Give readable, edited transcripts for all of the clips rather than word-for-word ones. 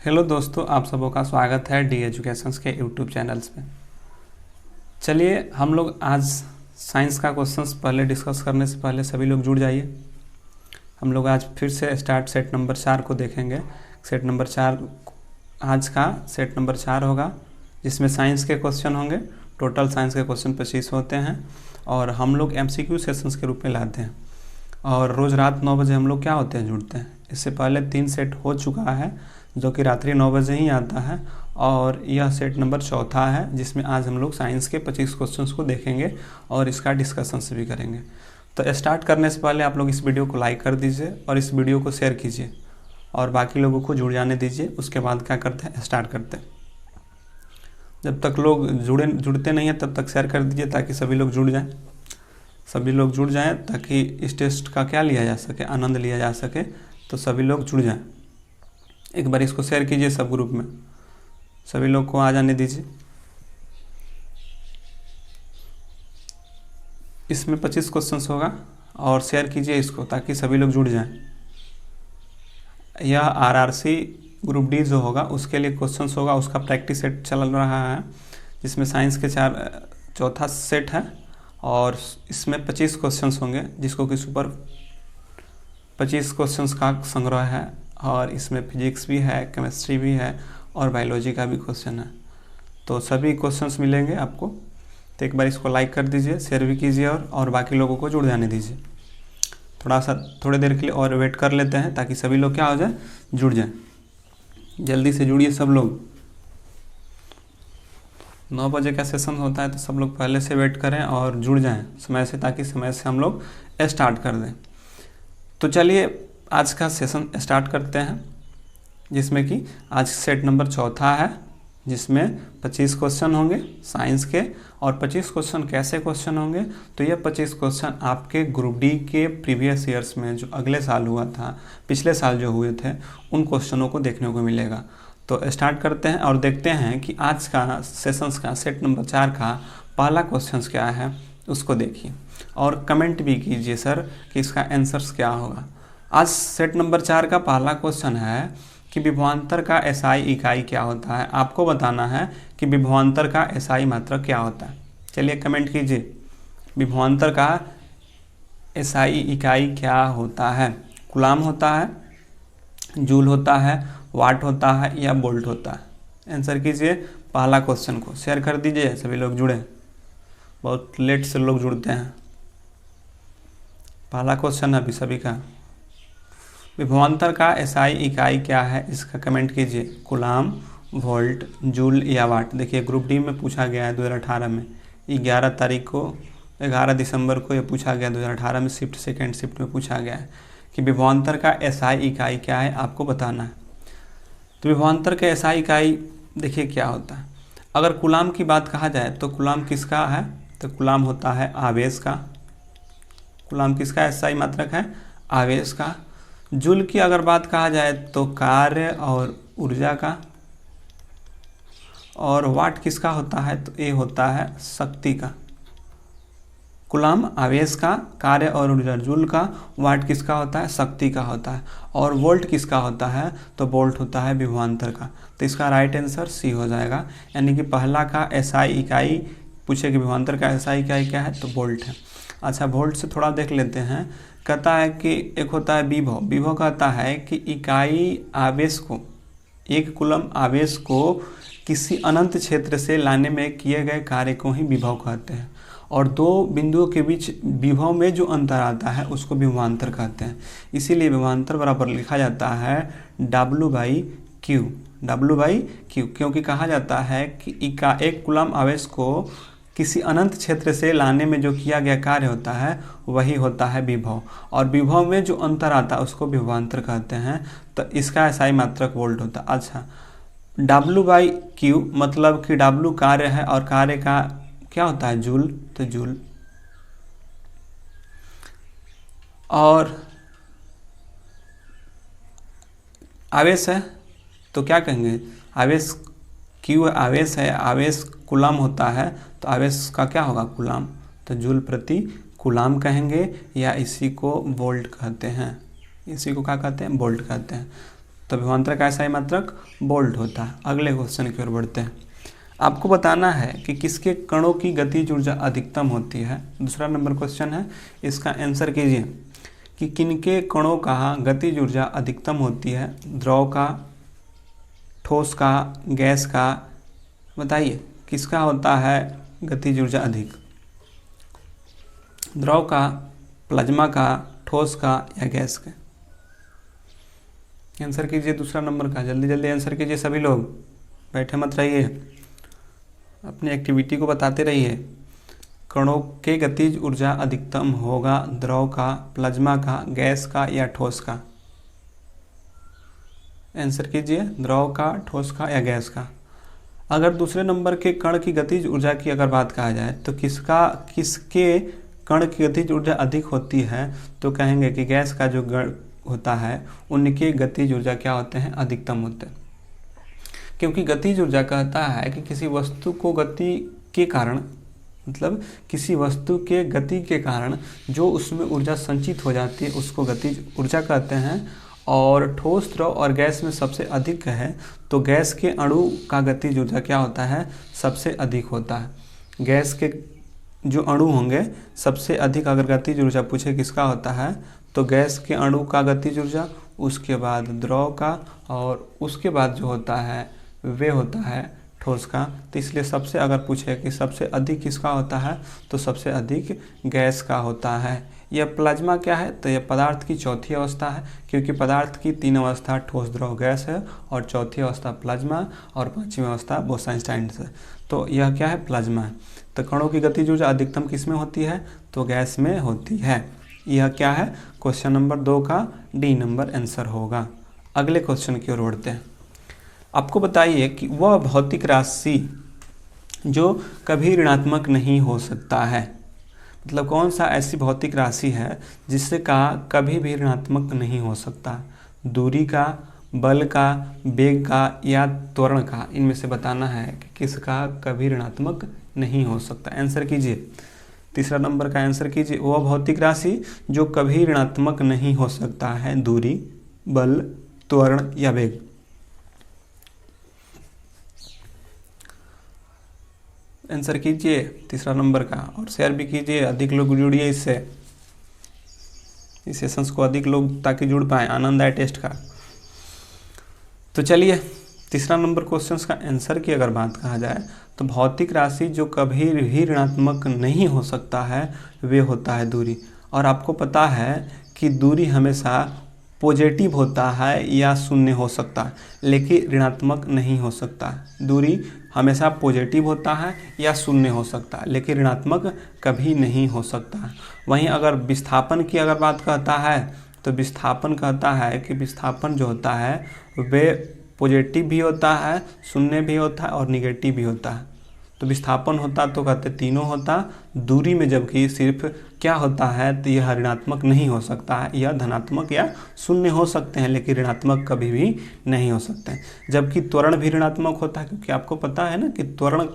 Hello दोस्तों, आप सबों का स्वागत है डी एजुकेशंस के यूट्यूब चैनल्स पे। चलिए हम लोग आज साइंस का क्वेश्चंस पहले डिस्कस करने से पहले सभी लोग जुड़ जाइए। हम लोग आज फिर से स्टार्ट सेट नंबर 4 को देखेंगे। सेट नंबर 4 आज का सेट नंबर 4 होगा, जिसमें साइंस के क्वेश्चन होंगे। टोटल साइंस के क्वेश्चन 25 होते हैं और हम लोग MCQ सेशंस के रूप में लाते हैं। और रोज़ रात 9 बजे हम लोग क्या होते हैं, जुड़ते हैं। इससे पहले 3 सेट हो चुका है जो कि रात्रि 9 बजे ही आता है, और यह सेट नंबर 4 है जिसमें आज हम लोग साइंस के 25 क्वेश्चंस को देखेंगे और इसका डिस्कशंस भी करेंगे। तो स्टार्ट करने से पहले आप लोग इस वीडियो को लाइक कर दीजिए और इस वीडियो को शेयर कीजिए और बाकी लोगों को जुड़ जाने दीजिए। उसके बाद क्या करते हैं, स्टार्ट करते हैं। जब तक लोग जुड़ते नहीं हैं तब तक शेयर कर दीजिए ताकि सभी लोग जुड़ जाएँ। सभी लोग जुड़ जाएँ ताकि इस टेस्ट का क्या लिया जा सके, आनंद लिया जा सके। तो सभी लोग जुड़ जाएँ। एक बार इसको शेयर कीजिए सब ग्रुप में, सभी लोग को आ जाने दीजिए। इसमें 25 क्वेश्चंस होगा और शेयर कीजिए इसको ताकि सभी लोग जुड़ जाएं। यह RRC ग्रुप डी जो होगा उसके लिए क्वेश्चंस होगा, उसका प्रैक्टिस सेट चल रहा है जिसमें साइंस के चौथा सेट है और इसमें 25 क्वेश्चंस होंगे, जिसको कि सुपर 25 क्वेश्चंस का संग्रह है। और इसमें फिजिक्स भी है, केमिस्ट्री भी है और बायोलॉजी का भी क्वेश्चन है। तो सभी क्वेश्चंस मिलेंगे आपको। तो एक बार इसको लाइक कर दीजिए, शेयर भी कीजिए और बाकी लोगों को जुड़ जाने दीजिए। थोड़ी देर के लिए और वेट कर लेते हैं ताकि सभी लोग क्या हो जाए, जुड़ जाएं। जल्दी से जुड़िए सब लोग। 9 बजे का सेशन होता है तो सब लोग पहले से वेट करें और जुड़ जाएं समय से, ताकि समय से हम लोग स्टार्ट कर दें। तो चलिए आज का सेशन स्टार्ट करते हैं, जिसमें कि आज सेट नंबर 4 है, जिसमें 25 क्वेश्चन होंगे साइंस के। और 25 क्वेश्चन कैसे क्वेश्चन होंगे, तो ये 25 क्वेश्चन आपके ग्रुप डी के प्रीवियस ईयर्स में जो अगले साल हुआ था, पिछले साल जो हुए थे, उन क्वेश्चनों को देखने को मिलेगा। तो स्टार्ट करते हैं और देखते हैं कि आज का सेशंस का सेट नंबर 4 का पहला क्वेश्चन क्या है, उसको देखिए और कमेंट भी कीजिए सर कि इसका आंसर्स क्या होगा। आज सेट नंबर 4 का पहला क्वेश्चन है कि विभवांतर का SI इकाई क्या होता है। आपको बताना है कि विभवांतर का SI मात्रक क्या होता है। चलिए कमेंट कीजिए, विभवांतर का SI इकाई क्या होता है। कूलाम होता है, जूल होता है, वाट होता है या वोल्ट होता है। आंसर कीजिए पहला क्वेश्चन को, शेयर कर दीजिए, सभी लोग जुड़े। बहुत लेट से लोग जुड़ते हैं। पहला क्वेश्चन है अभी सभी का, विभवांतर का SI इकाई क्या है, इसका कमेंट कीजिए। कूलाम, वोल्ट, जूल या वाट। देखिए ग्रुप डी में पूछा गया है 2018 में, 11 दिसंबर को ये पूछा गया। 2018 में सेकेंड शिफ्ट में पूछा गया है कि विभवांतर का SI इकाई क्या है, आपको बताना है। तो विभवांतर का SI इकाई देखिए क्या होता है। अगर कूलाम की बात कहा जाए तो कूलाम किसका है, तो कूलाम होता है आवेश का। कूलाम किसका SI मात्रक है, आवेश का। जूल की अगर बात कहा जाए तो कार्य और ऊर्जा का। और वाट किसका होता है, तो ये होता है शक्ति का। कूलाम आवेश का, कार्य और ऊर्जा जूल का, वाट किसका होता है, शक्ति का होता है। और वोल्ट किसका होता है, तो वोल्ट होता है विभवांतर का। तो इसका राइट आंसर सी हो जाएगा, यानी कि पहला का SI इकाई पूछे कि विभवांतर का SI इकाई क्या है, तो वोल्ट है। अच्छा, वोल्ट से थोड़ा देख लेते हैं। कहता है कि एक होता है विभव। विभव कहता है कि इकाई आवेश को, एक कूलम आवेश को किसी अनंत क्षेत्र से लाने में किए गए कार्य को ही विभव कहते हैं। और दो बिंदुओं के बीच विभव में जो अंतर आता है उसको विभवांतर कहते हैं। इसीलिए विभवांतर बराबर लिखा जाता है W/Q। W/Q क्योंकि कहा जाता है कि एक कूलम आवेश को किसी अनंत क्षेत्र से लाने में जो किया गया कार्य होता है वही होता है विभव, और विभव में जो अंतर आता है उसको विभवांतर कहते हैं। तो इसका SI मात्रक वोल्ट होता है। अच्छा, W/Q मतलब कि W कार्य है और कार्य का क्या होता है, जूल, तो जूल। और आवेश है तो क्या कहेंगे, आवेश Q आवेश है, आवेश कूलाम होता है तो आवेश का क्या होगा, कूलाम। तो जूल प्रति कूलाम कहेंगे या इसी को वोल्ट कहते हैं। इसी को क्या कहते हैं, वोल्ट कहते हैं। तो विभवांतर का SI मात्रक वोल्ट होता है। अगले क्वेश्चन की ओर बढ़ते हैं। आपको बताना है कि किसके कणों की गतिज ऊर्जा अधिकतम होती है। दूसरा नंबर क्वेश्चन है, इसका आंसर कीजिए कि किनके कणों का गतिज ऊर्जा अधिकतम होती है, द्रव का, ठोस का, गैस का। बताइए किसका होता है गतिज ऊर्जा अधिक, द्रव का, प्लाज्मा का, ठोस का या गैस का। आंसर कीजिए दूसरा नंबर का, जल्दी जल्दी आंसर कीजिए सभी लोग, बैठे मत रहिए, अपनी एक्टिविटी को बताते रहिए। कणों के गतिज ऊर्जा अधिकतम होगा द्रव का, प्लाज्मा का, गैस का या ठोस का। आंसर कीजिए, द्रव का, ठोस का या गैस का। अगर दूसरे नंबर के कण की गतिज ऊर्जा की अगर बात कहा जाए तो किसके कण की गतिज ऊर्जा अधिक होती है, तो कहेंगे कि गैस का जो कण होता है उनके गतिज ऊर्जा क्या होते हैं, अधिकतम होते हैं। क्योंकि गतिज ऊर्जा कहता है कि किसी वस्तु को गति के कारण, मतलब किसी वस्तु के गति के कारण जो उसमें ऊर्जा संचित हो जाती है उसको गतिज ऊर्जा कहते हैं। और ठोस, द्रव और गैस में सबसे अधिक है तो गैस के अणु का गतिज ऊर्जा क्या होता है, सबसे अधिक होता है। गैस के जो अणु होंगे सबसे अधिक अगर गतिज ऊर्जा पूछे किसका होता है तो गैस के अणु का गतिज ऊर्जा, उसके बाद द्रव का और उसके बाद जो होता है वे होता है ठोस का। तो इसलिए सबसे अगर पूछे कि सबसे अधिक किसका होता है तो सबसे अधिक गैस का होता है। यह प्लाज्मा क्या है, तो यह पदार्थ की चौथी अवस्था है, क्योंकि पदार्थ की 3 अवस्था ठोस, द्रव, गैस है और चौथी अवस्था प्लाज्मा और 5वीं अवस्था बोसाइंस्टाइन है। तो यह क्या है, प्लाज्मा है। तो कणों की गतिज ऊर्जा अधिकतम किस में होती है, तो गैस में होती है। यह क्या है, क्वेश्चन नंबर 2 का डी नंबर आंसर होगा। अगले क्वेश्चन की ओर बढ़ते हैं। आपको बताइए कि वह भौतिक राशि जो कभी ऋणात्मक नहीं हो सकता है, मतलब कौन सा ऐसी भौतिक राशि है जिससे का कभी भी ऋणात्मक नहीं हो सकता। दूरी का, बल का, वेग का या त्वरण का, इनमें से बताना है कि किसका कभी ऋणात्मक नहीं हो सकता। आंसर कीजिए, तीसरा नंबर का आंसर कीजिए। वह भौतिक राशि जो कभी ऋणात्मक नहीं हो सकता है, दूरी, बल, त्वरण या वेग। आंसर कीजिए तीसरा नंबर का और शेयर भी कीजिए, अधिक लोग जुड़िए इससे, इस सेशंस को अधिक लोग ताकि जुड़ पाए, आनंद आए टेस्ट का। तो चलिए तीसरा नंबर क्वेश्चन का आंसर की अगर बात कहा जाए तो भौतिक राशि जो कभी भी ऋणात्मक नहीं हो सकता है वे होता है दूरी। और आपको पता है कि दूरी हमेशा पॉजिटिव होता है या शून्य हो सकता है, लेकिन ऋणात्मक नहीं हो सकता। दूरी हमेशा पॉजिटिव होता है या शून्य हो सकता है, लेकिन ऋणात्मक कभी नहीं हो सकता। वहीं अगर विस्थापन की अगर बात कहता है तो विस्थापन कहता है कि विस्थापन जो होता है वे पॉजिटिव भी होता है, शून्य भी होता है और निगेटिव भी होता है। तो विस्थापन होता तो कहते तीनों होता, दूरी में जबकि सिर्फ क्या होता है तो यह ऋणात्मक नहीं हो सकता है, यह धनात्मक या शून्य हो सकते हैं लेकिन ऋणात्मक कभी भी नहीं हो सकते हैं। जबकि त्वरण भी ऋणात्मक होता है, क्योंकि आपको पता है ना कि त्वरण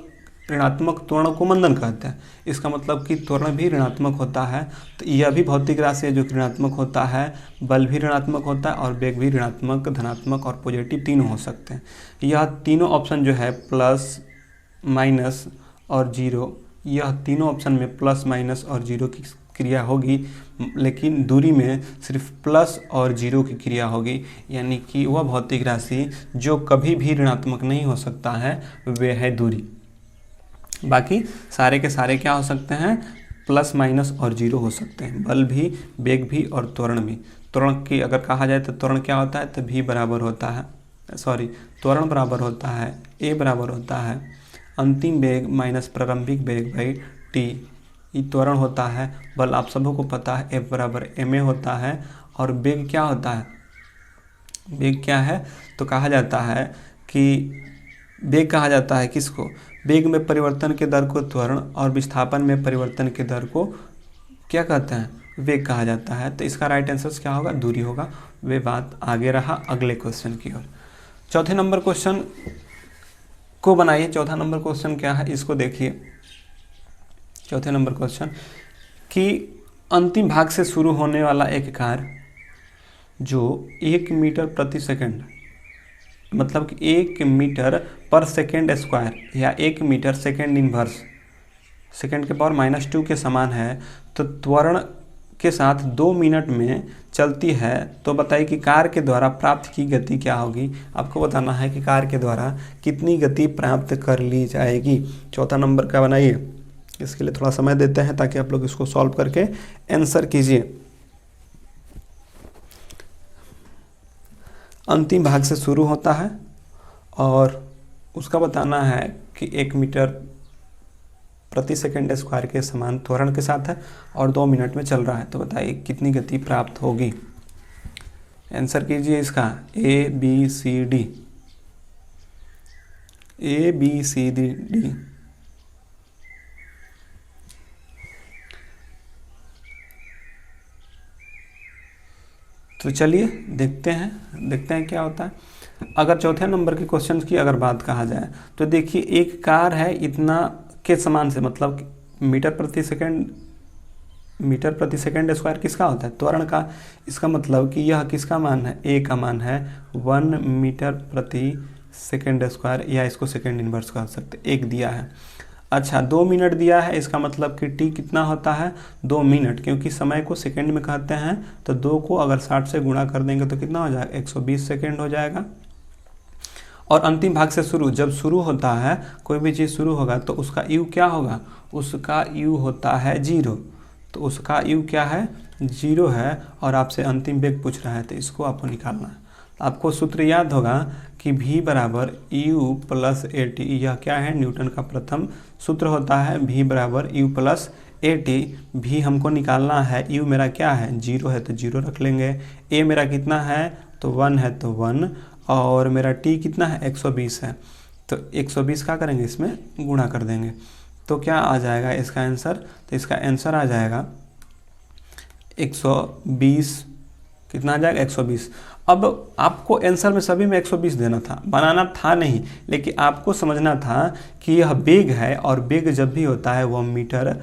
ऋणात्मक त्वरण को मंदन कहते हैं, इसका मतलब कि त्वरण भी ऋणात्मक होता है। तो यह भी भौतिक राशि है जो कि ऋणात्मक होता है, बल भी ऋणात्मक होता है और वेग भी ऋणात्मक, धनात्मक और पॉजिटिव तीनों हो सकते हैं। यह तीनों ऑप्शन जो है प्लस, माइनस और जीरो, यह तीनों ऑप्शन में प्लस, माइनस और जीरो की क्रिया होगी, लेकिन दूरी में सिर्फ प्लस और जीरो की क्रिया होगी। यानी कि वह भौतिक राशि जो कभी भी ऋणात्मक नहीं हो सकता है वे है दूरी। बाकी सारे के सारे क्या हो सकते हैं, प्लस, माइनस और जीरो हो सकते हैं। बल भी, वेग भी और त्वरण भी। त्वरण की अगर कहा जाए तो त्वरण क्या होता है, तो v बराबर होता है, त्वरण बराबर होता है a बराबर होता है अंतिम वेग माइनस प्रारंभिक वेग बाई t। ये त्वरण होता है। बल आप सबों को पता है F बराबर ma होता है। और वेग क्या होता है, वेग क्या है तो कहा जाता है कि वेग कहा जाता है किसको, वेग में परिवर्तन के दर को त्वरण और विस्थापन में परिवर्तन के दर को क्या कहते हैं, वेग कहा जाता है। तो इसका राइट आंसर क्या होगा, दूरी होगा। वे बात आगे रहा अगले क्वेश्चन की ओर। चौथे नंबर क्वेश्चन को बनाइए। चौथा नंबर क्वेश्चन क्या है इसको देखिए। चौथे नंबर क्वेश्चन कि अंतिम भाग से शुरू होने वाला एक कार्य जो 1 मीटर प्रति सेकंड मतलब कि 1 मीटर पर सेकेंड स्क्वायर या 1 मीटर सेकेंड इनवर्स सेकेंड के पावर -2 के समान है, तो त्वरण के साथ 2 मिनट में चलती है, तो बताइए कि कार के द्वारा प्राप्त की गति क्या होगी। आपको बताना है कि कार के द्वारा कितनी गति प्राप्त कर ली जाएगी। चौथा नंबर का बनाइए। इसके लिए थोड़ा समय देते हैं ताकि आप लोग इसको सॉल्व करके आंसर कीजिए। अंतिम भाग से शुरू होता है और उसका बताना है कि 1 मीटर प्रति सेकेंड स्क्वायर के समान त्वरण के साथ है और 2 मिनट में चल रहा है, तो बताइए कितनी गति प्राप्त होगी। आंसर कीजिए इसका ABCD। ABCD। तो चलिए देखते हैं क्या होता है। अगर चौथे नंबर के क्वेश्चन की अगर बात कहा जाए तो देखिए, एक कार है इतना के समान से, मतलब मीटर प्रति सेकेंड स्क्वायर किसका होता है, त्वरण का। इसका मतलब कि यह किसका मान है, ए का मान है 1 मीटर प्रति सेकेंड स्क्वायर, या इसको सेकेंड इनवर्स कह सकते, एक दिया है। अच्छा, 2 मिनट दिया है, इसका मतलब कि टी कितना होता है 2 मिनट, क्योंकि समय को सेकंड में कहते हैं, तो 2 को अगर 60 से गुणा कर देंगे तो कितना हो जाएगा 120 सेकंड हो जाएगा। और अंतिम भाग से शुरू, जब शुरू होता है कोई भी चीज़ शुरू होगा तो उसका यू क्या होगा, उसका यू होता है 0, तो उसका यू क्या है 0 है। और आपसे अंतिम वेग पूछ रहा है तो इसको आपको निकालना है। आपको सूत्र याद होगा कि v बराबर u प्लस AT, यह क्या है न्यूटन का प्रथम सूत्र होता है, v बराबर u प्लस AT। v हमको निकालना है, u मेरा क्या है 0 है तो 0 रख लेंगे, a मेरा कितना है तो 1 है तो 1, और मेरा t कितना है 120 है, तो 120 क्या करेंगे इसमें गुणा कर देंगे, तो क्या आ जाएगा इसका आंसर, तो इसका आंसर आ जाएगा 120, कितना आ जाएगा 120। अब आपको आंसर में सभी में 120 देना था, बनाना था नहीं, लेकिन आपको समझना था कि यह वेग है और वेग जब भी होता है वह मीटर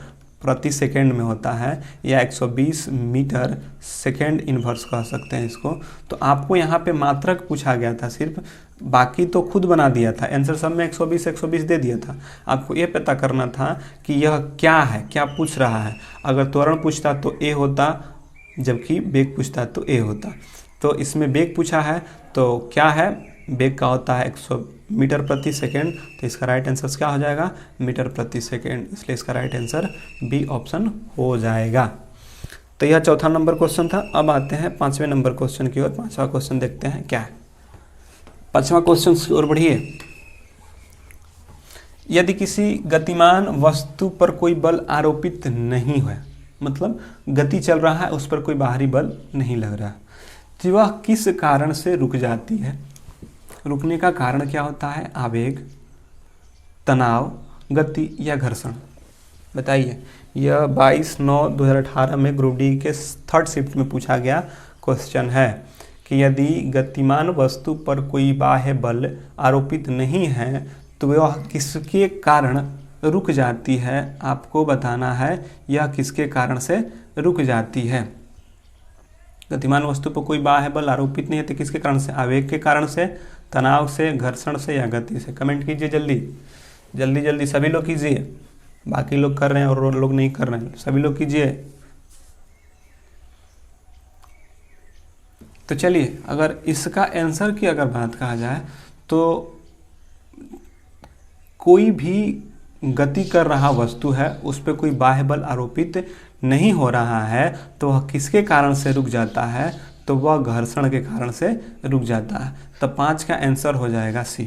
प्रति सेकंड में होता है, या 120 मीटर सेकंड इनवर्स कह सकते हैं इसको। तो आपको यहाँ पे मात्रक पूछा गया था सिर्फ, बाकी तो खुद बना दिया था, आंसर सब में 120 दे दिया था। आपको ये पता करना था कि यह क्या है, क्या पूछ रहा है। अगर त्वरण पूछता तो ए होता, जबकि वेग पूछता तो ए होता। तो इसमें वेग पूछा है तो क्या है, वेग का होता है 100 मीटर प्रति सेकेंड, तो इसका राइट आंसर क्या हो जाएगा मीटर प्रति सेकेंड, इसलिए इसका राइट आंसर बी ऑप्शन हो जाएगा। तो यह चौथा नंबर क्वेश्चन था। अब आते हैं 5वें नंबर क्वेश्चन की ओर। 5वां क्वेश्चन देखते हैं क्या है। 5वां क्वेश्चन की ओर बढ़िए। यदि किसी गतिमान वस्तु पर कोई बल आरोपित नहीं है, मतलब गति चल रहा है उस पर कोई बाहरी बल नहीं लग रहा, तो वह किस कारण से रुक जाती है। रुकने का कारण क्या होता है, आवेग, तनाव, गति या घर्षण। बताइए, यह 22/9/2018 में ग्रुप डी के 3rd शिफ्ट में पूछा गया क्वेश्चन है कि यदि गतिमान वस्तु पर कोई बाह्य बल आरोपित नहीं है तो वह किसके कारण रुक जाती है। आपको बताना है यह किसके कारण से रुक जाती है। गतिमान वस्तु पर कोई बाह्य बल आरोपित नहीं है तो किसके कारण से, आवेग के कारण से, तनाव से, घर्षण से या गति से। कमेंट कीजिए जल्दी, सभी लोग कीजिए, बाकी लोग कर रहे हैं और लोग नहीं कर रहे हैं, सभी लोग कीजिए। तो चलिए, अगर इसका आंसर की अगर बात कहा जाए तो कोई भी गति कर रहा वस्तु है उस पर कोई बाह्य बल आरोपित नहीं हो रहा है तो वह किसके कारण से रुक जाता है, तो वह घर्षण के कारण से रुक जाता है। तो 5 का आंसर हो जाएगा सी।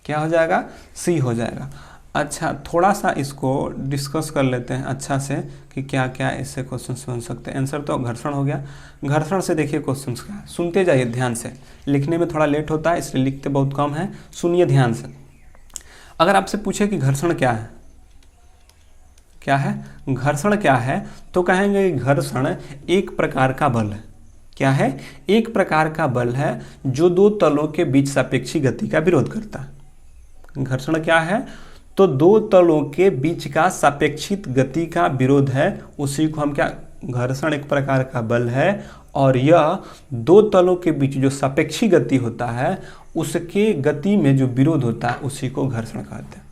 क्या हो जाएगा, सी हो जाएगा। अच्छा, थोड़ा सा इसको डिस्कस कर लेते हैं अच्छा से कि क्या क्या इससे क्वेश्चन बन सकते हैं। आंसर तो घर्षण हो गया। घर्षण से देखिए क्वेश्चन का, सुनते जाइए ध्यान से, लिखने में थोड़ा लेट होता है इसलिए लिखते बहुत कम है, सुनिए ध्यान से। अगर आपसे पूछे कि घर्षण क्या है, घर्षण क्या है, तो कहेंगे घर्षण एक प्रकार का बल है। क्या है, एक प्रकार का बल है जो 2 तलों के बीच सापेक्षी गति का विरोध करता है। घर्षण क्या है, तो 2 तलों के बीच का सापेक्षित गति का विरोध है, उसी को हम क्या घर्षण एक प्रकार का बल है और यह दो तलों के बीच जो सापेक्षी गति होता है उसके गति में जो विरोध होता है उसी को घर्षण कहते हैं।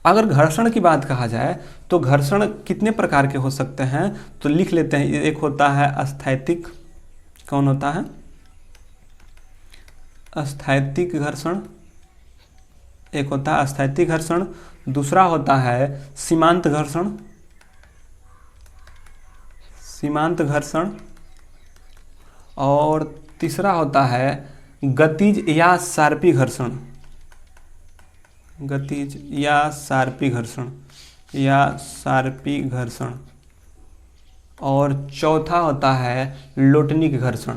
अगर घर्षण की बात कहा जाए तो घर्षण कितने प्रकार के हो सकते हैं, तो लिख लेते हैं। एक होता है अस्थैतिक, कौन होता है? अस्थैतिक घर्षण, एक होता है अस्थैतिक घर्षण, दूसरा होता है सीमांत घर्षण, सीमांत घर्षण, और तीसरा होता है गतिज या सार्पी घर्षण, गतिज या सार्पी घर्षण, या सार्पी घर्षण, और चौथा होता है लोटनिक घर्षण।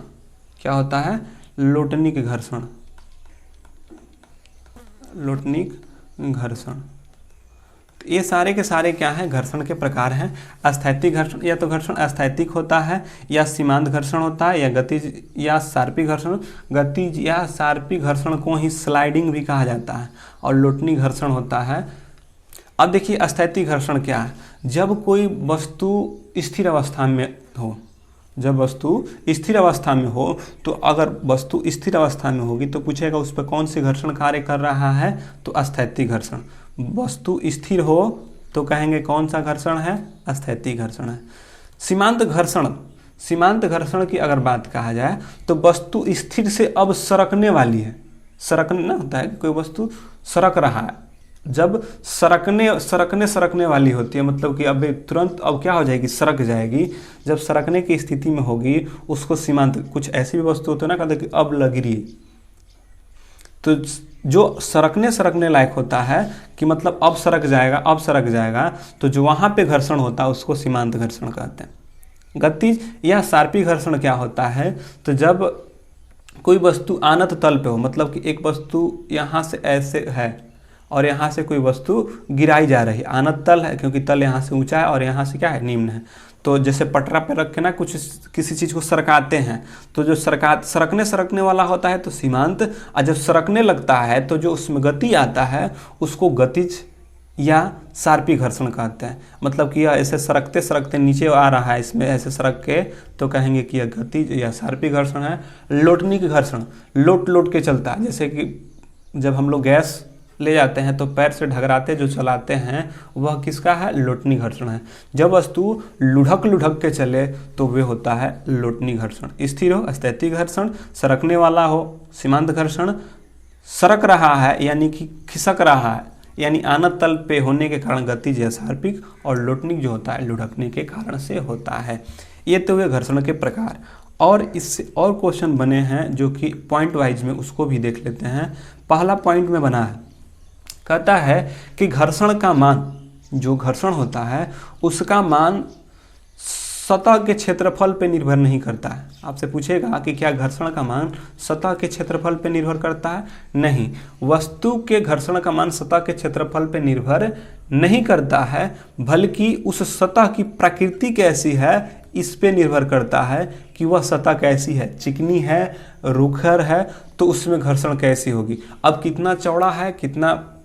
क्या होता है? लोटनिक घर्षण, लोटनिक घर्षण। ये सारे के सारे क्या हैं? घर्षण के प्रकार हैं। अस्थैतिक घर्षण, या तो घर्षण अस्थैतिक होता है, या सीमांत घर्षण होता है, या गतिज या सार्पी घर्षण। गतिज या सार्पी घर्षण को ही स्लाइडिंग भी कहा जाता है, और लोटनी घर्षण होता है। अब देखिए अस्थैतिक घर्षण क्या है? जब कोई वस्तु स्थिर अवस्था में हो, जब वस्तु स्थिर अवस्था में हो, तो अगर वस्तु स्थिर अवस्था में होगी तो पूछेगा उस पर कौन से घर्षण कार्य कर रहा है, तो अस्थैतिक घर्षण। वस्तु स्थिर हो तो कहेंगे कौन सा घर्षण है? अस्थैतिक घर्षण है। सीमांत घर्षण, सीमांत घर्षण की अगर बात कहा जाए तो वस्तु स्थिर से अब सरकने वाली है। सरकना होता है, कोई वस्तु सरक रहा है, जब सरकने वाली होती है, मतलब कि अब तुरंत अब क्या हो जाएगी? सरक जाएगी। जब सरकने की स्थिति में होगी उसको सीमांत। कुछ ऐसी भी वस्तु होती है ना, कहते हैं कि अब लग रही, तो जो सरकने लायक होता है कि मतलब अब सरक जाएगा, अब सरक जाएगा, तो जो वहाँ पे घर्षण होता है उसको सीमांत घर्षण कहते हैं। गतिज या सार्पी घर्षण क्या होता है? तो जब कोई वस्तु आनत तल पे हो, मतलब कि एक वस्तु यहाँ से ऐसे है और यहाँ से कोई वस्तु गिराई जा रही है। आनत तल है क्योंकि तल यहाँ से ऊंचा है और यहाँ से क्या है? निम्न है। तो जैसे पटरा पे रख के ना कुछ किसी चीज़ को सरकाते हैं, तो जो सरकने वाला होता है तो सीमांत, और जब सरकने लगता है तो जो उसमें गति आता है उसको गतिज या सार्पी घर्षण कहते हैं। मतलब कि यह ऐसे सरकते सरकते नीचे आ रहा है, इसमें ऐसे सरक के, तो कहेंगे कि यह गतिज या सार्पी घर्षण है। लोटनिक घर्षण, लोट के चलता है। जैसे कि जब हम लोग गैस ले जाते हैं तो पैर से ढगराते जो चलाते हैं वह किसका है? लोटनी घर्षण है। जब वस्तु लुढ़क के चले तो वे होता है लोटनी घर्षण। स्थिर हो अस्थैतिक घर्षण, सरकने वाला हो सीमांत घर्षण, सरक रहा है यानी कि खिसक रहा है यानी आनत तल पे होने के कारण गतिज या सार्पिक, और लोटनिक जो होता है लुढ़कने के कारण से होता है। ये तो हुए घर्षण के प्रकार। और इससे और क्वेश्चन बने हैं जो कि पॉइंट वाइज में, उसको भी देख लेते हैं। पहला पॉइंट में बना है, कहता है कि घर्षण का मान, जो घर्षण होता है उसका मान सतह के क्षेत्रफल पे निर्भर नहीं करता है। आपसे पूछेगा कि क्या घर्षण का मान सतह के क्षेत्रफल पे निर्भर करता है? नहीं, वस्तु के घर्षण का मान सतह के क्षेत्रफल पे निर्भर नहीं करता है, बल्कि उस सतह की प्रकृति कैसी है इस पे निर्भर करता है कि वह सतह कैसी है, चिकनी है, रूखर है, तो उसमें घर्षण कैसी होगी। अब कितना चौड़ा है, कितना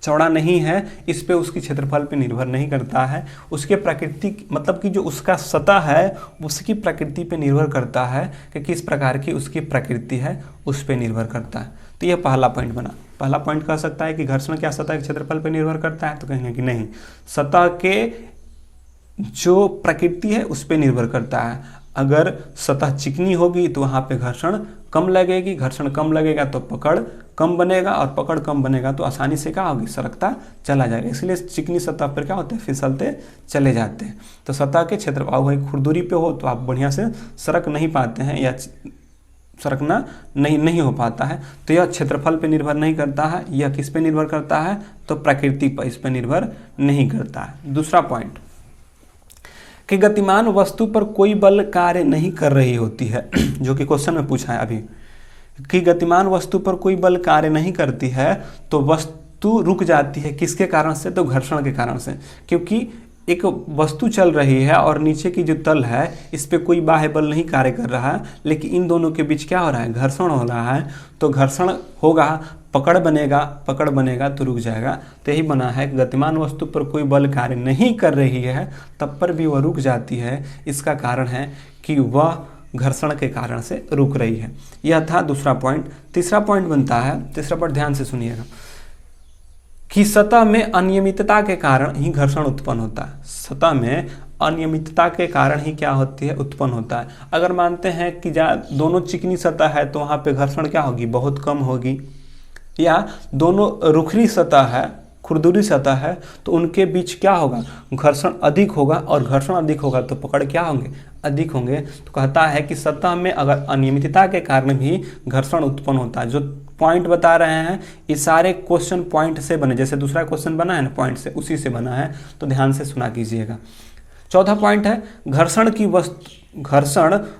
चौड़ा नहीं है, इस पे उसकी क्षेत्रफल पे निर्भर नहीं करता है। उसके प्रकृति, मतलब कि जो उसका सतह है उसकी प्रकृति पे निर्भर करता है कि किस प्रकार की उसकी प्रकृति है, उस पे निर्भर करता है। तो यह पहला पॉइंट बना। पहला पॉइंट कह सकता है कि घर्षण क्या सतह के क्षेत्रफल पे निर्भर करता है? तो कहेंगे कि नहीं, सतह के जो प्रकृति है उस पे निर्भर करता है। अगर सतह चिकनी होगी तो वहाँ पे घर्षण कम लगेगी, घर्षण कम लगेगा तो पकड़ कम बनेगा, और पकड़ कम बनेगा तो आसानी से क्या होगी? सरकता चला जाएगा। इसलिए चिकनी सतह पर क्या होते हैं? फिसलते चले जाते हैं। तो सतह के क्षेत्र वही खुरदुरी पे हो तो आप बढ़िया से सरक नहीं पाते हैं, या सरकना नहीं हो पाता है। तो यह क्षेत्रफल पे निर्भर नहीं करता है। यह किस पे निर्भर करता है? तो प्रकृति पर, इस पे निर्भर नहीं करता है। दूसरा पॉइंट कि गतिमान वस्तु पर कोई बल कार्य नहीं कर रही होती है, जो कि क्वेश्चन में पूछा है अभी, कि गतिमान वस्तु पर कोई बल कार्य नहीं करती है तो वस्तु रुक जाती है। किसके कारण से? तो घर्षण के कारण से। क्योंकि एक वस्तु चल रही है और नीचे की जो तल है इस पे कोई बाह्य बल नहीं कार्य कर रहा है, लेकिन इन दोनों के बीच क्या हो रहा है? घर्षण हो रहा है। तो घर्षण होगा पकड़ बनेगा तो रुक जाएगा। तो यही बना है, गतिमान वस्तु पर कोई बल कार्य नहीं कर रही है तब पर भी वह रुक जाती है। इसका कारण है कि वह घर्षण के कारण से रुक रही है। यह था दूसरा पॉइंट। तीसरा पॉइंट बनता है, तीसरा पॉइंट ध्यान से सुनिएगा, कि सतह में अनियमितता के कारण ही घर्षण उत्पन्न होता है। सतह में अनियमितता के कारण ही क्या होती है, उत्पन्न होता है। अगर मानते हैं कि दोनों चिकनी सतह है तो वहाँ पे घर्षण क्या होगी, बहुत कम होगी। या दोनों रुखरी सतह है, खुरदुरी सतह है, तो उनके बीच क्या होगा, घर्षण अधिक होगा, और घर्षण अधिक होगा तो पकड़ क्या होंगे, अधिक होंगे। तो कहता है कि सतह में अगर अनियमितता के कारण भी घर्षण उत्पन्न होता है। जो पॉइंट बता रहे हैं ये सारे क्वेश्चन पॉइंट से बने, जैसे दूसरा क्वेश्चन बना है ना पॉइंट से, उसी से बना है, तो ध्यान से सुना कीजिएगा। चौथा पॉइंट है, घर्षण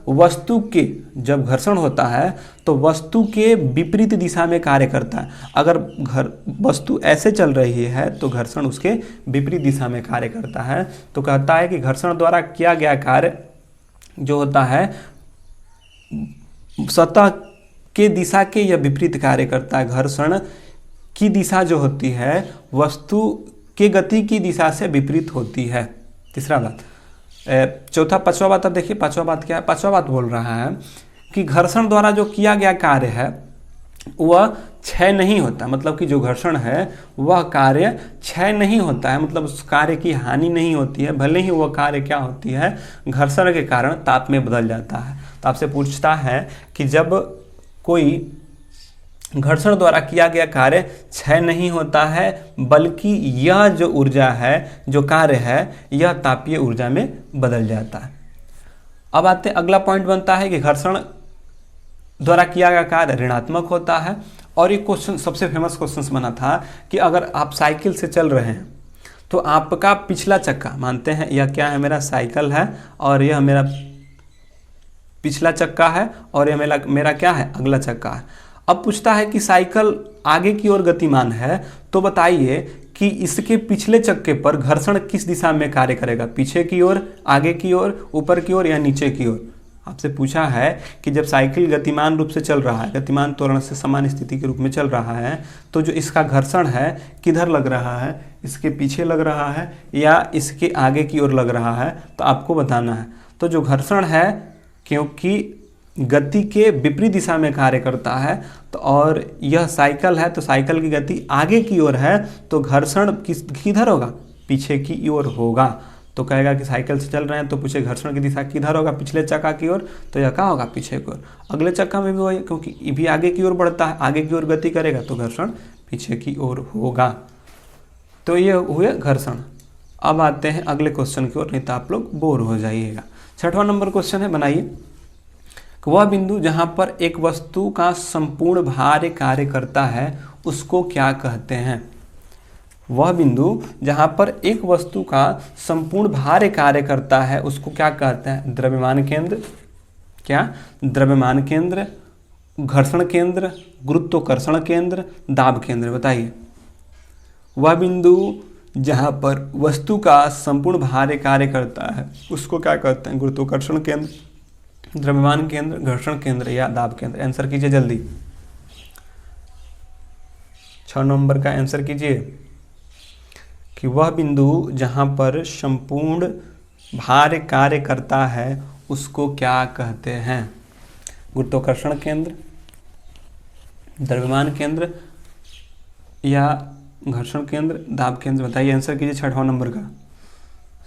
वस्तु के, जब घर्षण होता है तो वस्तु के विपरीत दिशा में कार्य करता है। अगर वस्तु ऐसे चल रही है तो घर्षण उसके विपरीत दिशा में कार्य करता है। तो कहता है कि घर्षण द्वारा किया गया कार्य जो होता है सतह के दिशा के या विपरीत कार्य करता है। घर्षण की दिशा जो होती है वस्तु के गति की दिशा से विपरीत होती है। तीसरा बात। पांचवा बात, अब देखिए पांचवा बात क्या है। पांचवा बात बोल रहा है कि घर्षण द्वारा जो किया गया कार्य है वह क्षय नहीं होता, मतलब कि जो घर्षण है वह कार्य क्षय नहीं होता है, मतलब उस कार्य की हानि नहीं होती है, भले ही वह कार्य क्या होती है, घर्षण के कारण ताप में बदल जाता है। तो आपसे पूछता है कि जब कोई घर्षण द्वारा किया गया कार्य क्षय नहीं होता है, बल्कि यह जो ऊर्जा है, जो कार्य है, यह तापीय ऊर्जा में बदल जाता है। अब आते अगला पॉइंट बनता है कि घर्षण द्वारा किया गया कार्य ऋणात्मक होता है। और एक क्वेश्चन सबसे फेमस क्वेश्चन बना था कि अगर आप साइकिल से चल रहे हैं तो आपका पिछला चक्का, मानते हैं यह क्या है, मेरा साइकिल है और यह मेरा पिछला चक्का है और यह मेरा क्या है, अगला चक्का है। अब पूछता है कि साइकिल आगे की ओर गतिमान है, तो बताइए कि इसके पिछले चक्के पर घर्षण किस दिशा में कार्य करेगा, पीछे की ओर, आगे की ओर, ऊपर की ओर या नीचे की ओर। आपसे पूछा है कि जब साइकिल गतिमान रूप से चल रहा है, गतिमान त्वरण से समान स्थिति के रूप में चल रहा है, तो जो इसका घर्षण है किधर लग रहा है, इसके पीछे लग रहा है या इसके आगे की ओर लग रहा है, तो आपको बताना है। तो जो घर्षण है, क्योंकि गति के विपरीत दिशा में कार्य करता है, तो और यह साइकिल है तो साइकिल की गति आगे की ओर है, तो घर्षण किधर होगा, पीछे की ओर होगा। तो कहेगा कि साइकिल से चल रहे हैं तो पूछे घर्षण की दिशा किधर होगा, पिछले चक्का की ओर, तो यह क्या होगा, पीछे की ओर। अगले चक्का में भी वही, क्योंकि ये भी आगे की ओर बढ़ता है, आगे की ओर गति करेगा तो घर्षण पीछे की ओर होगा। तो ये हुए घर्षण। अब आते हैं अगले क्वेश्चन की ओर, नहीं तो आप लोग बोर हो जाइएगा। 6वां नंबर क्वेश्चन है, बनाइए। वह बिंदु जहां पर एक वस्तु का संपूर्ण भार कार्य करता है उसको क्या कहते हैं। वह बिंदु जहां पर एक वस्तु का संपूर्ण भार कार्य करता है उसको क्या कहते हैं, द्रव्यमान केंद्र, क्या, द्रव्यमान केंद्र, घर्षण केंद्र, गुरुत्वाकर्षण केंद्र, दाब केंद्र। बताइए। वह बिंदु जहां पर वस्तु का संपूर्ण भार कार्य करता है उसको क्या कहते हैं, गुरुत्वाकर्षण केंद्र, द्रव्यमान केंद्र, घर्षण केंद्र या दाब केंद्र। आंसर कीजिए जल्दी, 6 नंबर का आंसर कीजिए कि वह बिंदु जहां पर संपूर्ण भार कार्य करता है उसको क्या कहते हैं, गुरुत्वाकर्षण केंद्र, द्रव्यमान केंद्र या घर्षण केंद्र, दाब केंद्र। बताइए, आंसर कीजिए 6वां नंबर का।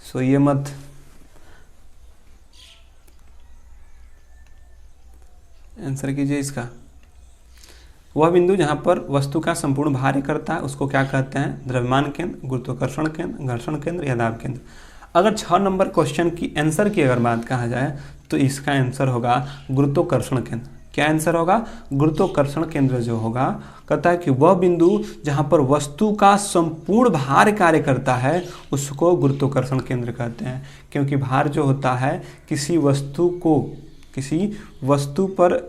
सोइए मत, आंसर कीजिए इसका। वह बिंदु जहां पर वस्तु का संपूर्ण भार करता है उसको क्या कहते हैं, द्रव्यमान केंद्र, गुरुत्वाकर्षण केंद्र, घर्षण केंद्र या दाब केंद्र। अगर 6 नंबर क्वेश्चन की आंसर की अगर बात कहा जाए तो इसका आंसर होगा गुरुत्वाकर्षण केंद्र। क्या आंसर होगा, गुरुत्वाकर्षण केंद्र जो होगा। कहता है कि वह बिंदु जहां पर वस्तु का संपूर्ण भार कार्य करता है उसको गुरुत्वाकर्षण केंद्र कहते हैं, क्योंकि भार जो होता है किसी वस्तु पर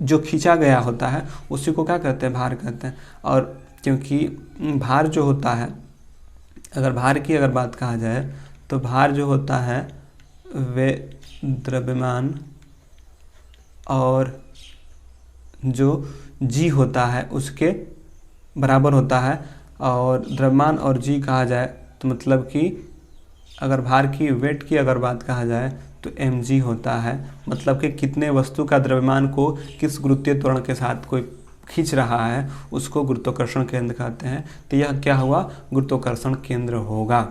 जो खींचा गया होता है उसी को क्या कहते हैं, भार कहते हैं। और क्योंकि भार जो होता है, अगर भार की अगर बात कहा जाए तो भार जो होता है वे द्रव्यमान और जो जी होता है उसके बराबर होता है। और द्रव्यमान और जी कहा जाए तो मतलब कि अगर भार की वेट की अगर बात कहा जाए तो mg होता है, मतलब कि कितने वस्तु का द्रव्यमान को किस गुरुत्वीय त्वरण के साथ कोई खींच रहा है उसको गुरुत्वाकर्षण केंद्र कहते हैं। तो यह क्या हुआ, गुरुत्वाकर्षण केंद्र होगा।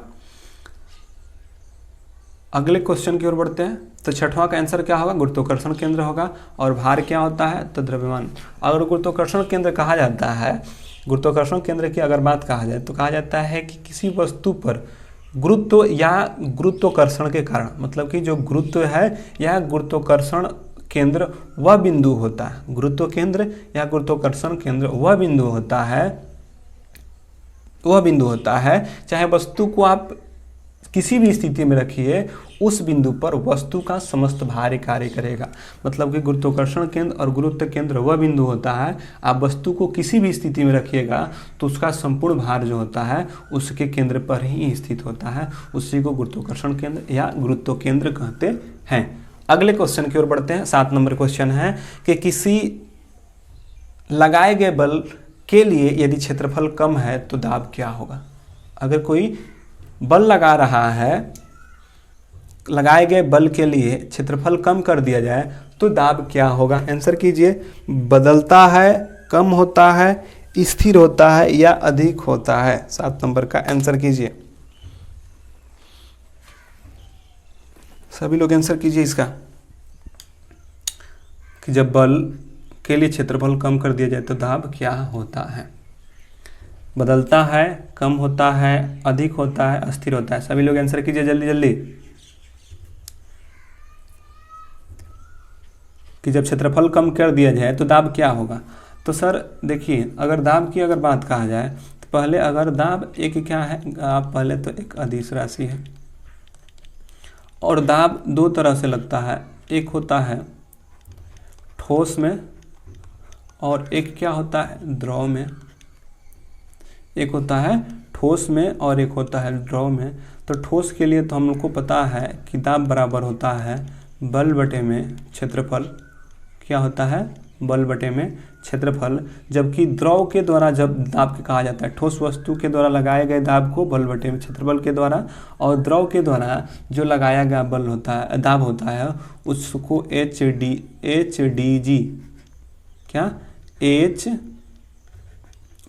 अगले क्वेश्चन की ओर बढ़ते हैं। तो छठवां का आंसर क्या होगा, गुरुत्वाकर्षण केंद्र होगा। और भार क्या होता है, तो द्रव्यमान। अगर गुरुत्वाकर्षण केंद्र कहा जाता है, गुरुत्वाकर्षण केंद्र की अगर बात कहा जाए तो कहा जाता है कि किसी वस्तु पर गुरुत्व या गुरुत्वाकर्षण के कारण, मतलब कि जो गुरुत्व है या गुरुत्वाकर्षण केंद्र वह बिंदु होता है, गुरुत्व केंद्र या गुरुत्वाकर्षण केंद्र वह बिंदु होता है, चाहे वस्तु को आप किसी भी स्थिति में रखिए, उस बिंदु पर वस्तु का समस्त भार कार्य करेगा। मतलब कि गुरुत्वाकर्षण केंद्र और गुरुत्व केंद्र वह बिंदु होता है, आप वस्तु को किसी भी स्थिति में रखिएगा तो उसका संपूर्ण भार जो होता है उसके केंद्र पर ही स्थित होता है, उसी को गुरुत्वाकर्षण केंद्र या गुरुत्व केंद्र कहते हैं। अगले क्वेश्चन की ओर बढ़ते हैं। 7 नंबर क्वेश्चन है कि किसी लगाए गए बल के लिए यदि क्षेत्रफल कम है तो दाब क्या होगा। अगर कोई बल लगा रहा है, लगाए गए बल के लिए क्षेत्रफल कम कर दिया जाए तो दाब क्या होगा। आंसर कीजिए, बदलता है, कम होता है, स्थिर होता है या अधिक होता है। 7 नंबर का आंसर कीजिए, सभी लोग आंसर कीजिए इसका, कि जब बल के लिए क्षेत्रफल कम कर दिया जाए तो दाब क्या होता है। बदलता है, कम होता है, अधिक होता है, अस्थिर होता है। सभी लोग आंसर कीजिए जल्दी जल्दी, कि जब क्षेत्रफल कम कर दिया जाए तो दाब क्या होगा। तो सर देखिए, अगर दाब की अगर बात कहा जाए तो पहले अगर दाब एक क्या है, आप पहले तो एक अदिश राशि है और दाब दो तरह से लगता है, एक होता है ठोस में और एक क्या होता है द्रव में। एक होता है ठोस में और एक होता है द्रव में। तो ठोस के लिए तो हम लोग को पता है कि दाब बराबर होता है बल बटे में क्षेत्रफल। क्या होता है, बल बटे में क्षेत्रफल। जबकि द्रव के द्वारा जब दाब के कहा जाता है, ठोस वस्तु के द्वारा लगाए गए दाब को बल बटे में क्षेत्रफल के द्वारा, और द्रव के द्वारा जो लगाया गया बल होता है, दाब होता है, उसको एच डी जी, क्या एच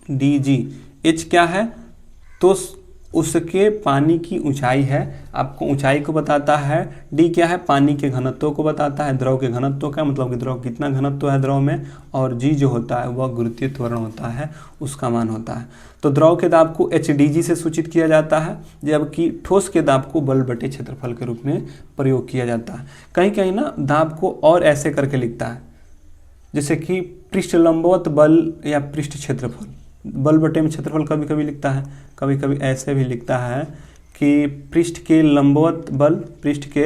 डी जी। एच क्या है, तो उसके पानी की ऊंचाई है, आपको ऊंचाई को बताता है। डी क्या है, पानी के घनत्व को बताता है, द्रव के घनत्व का, मतलब कि द्रव कितना घनत्व है द्रव में। और जी जो होता है वह गुरुत्वीय त्वरण होता है, उसका मान होता है। तो द्रव के दाब को एच डी जी से सूचित किया जाता है, जबकि ठोस के दाब को बल बटे क्षेत्रफल के रूप में प्रयोग किया जाता है। कहीं कहीं ना दाब को और ऐसे करके लिखता है, जैसे कि पृष्ठ लंबवत बल या पृष्ठ क्षेत्रफल। बल बटे में क्षेत्रफल कभी कभी लिखता है, कभी कभी ऐसे भी लिखता है कि पृष्ठ के लंबवत बल, पृष्ठ के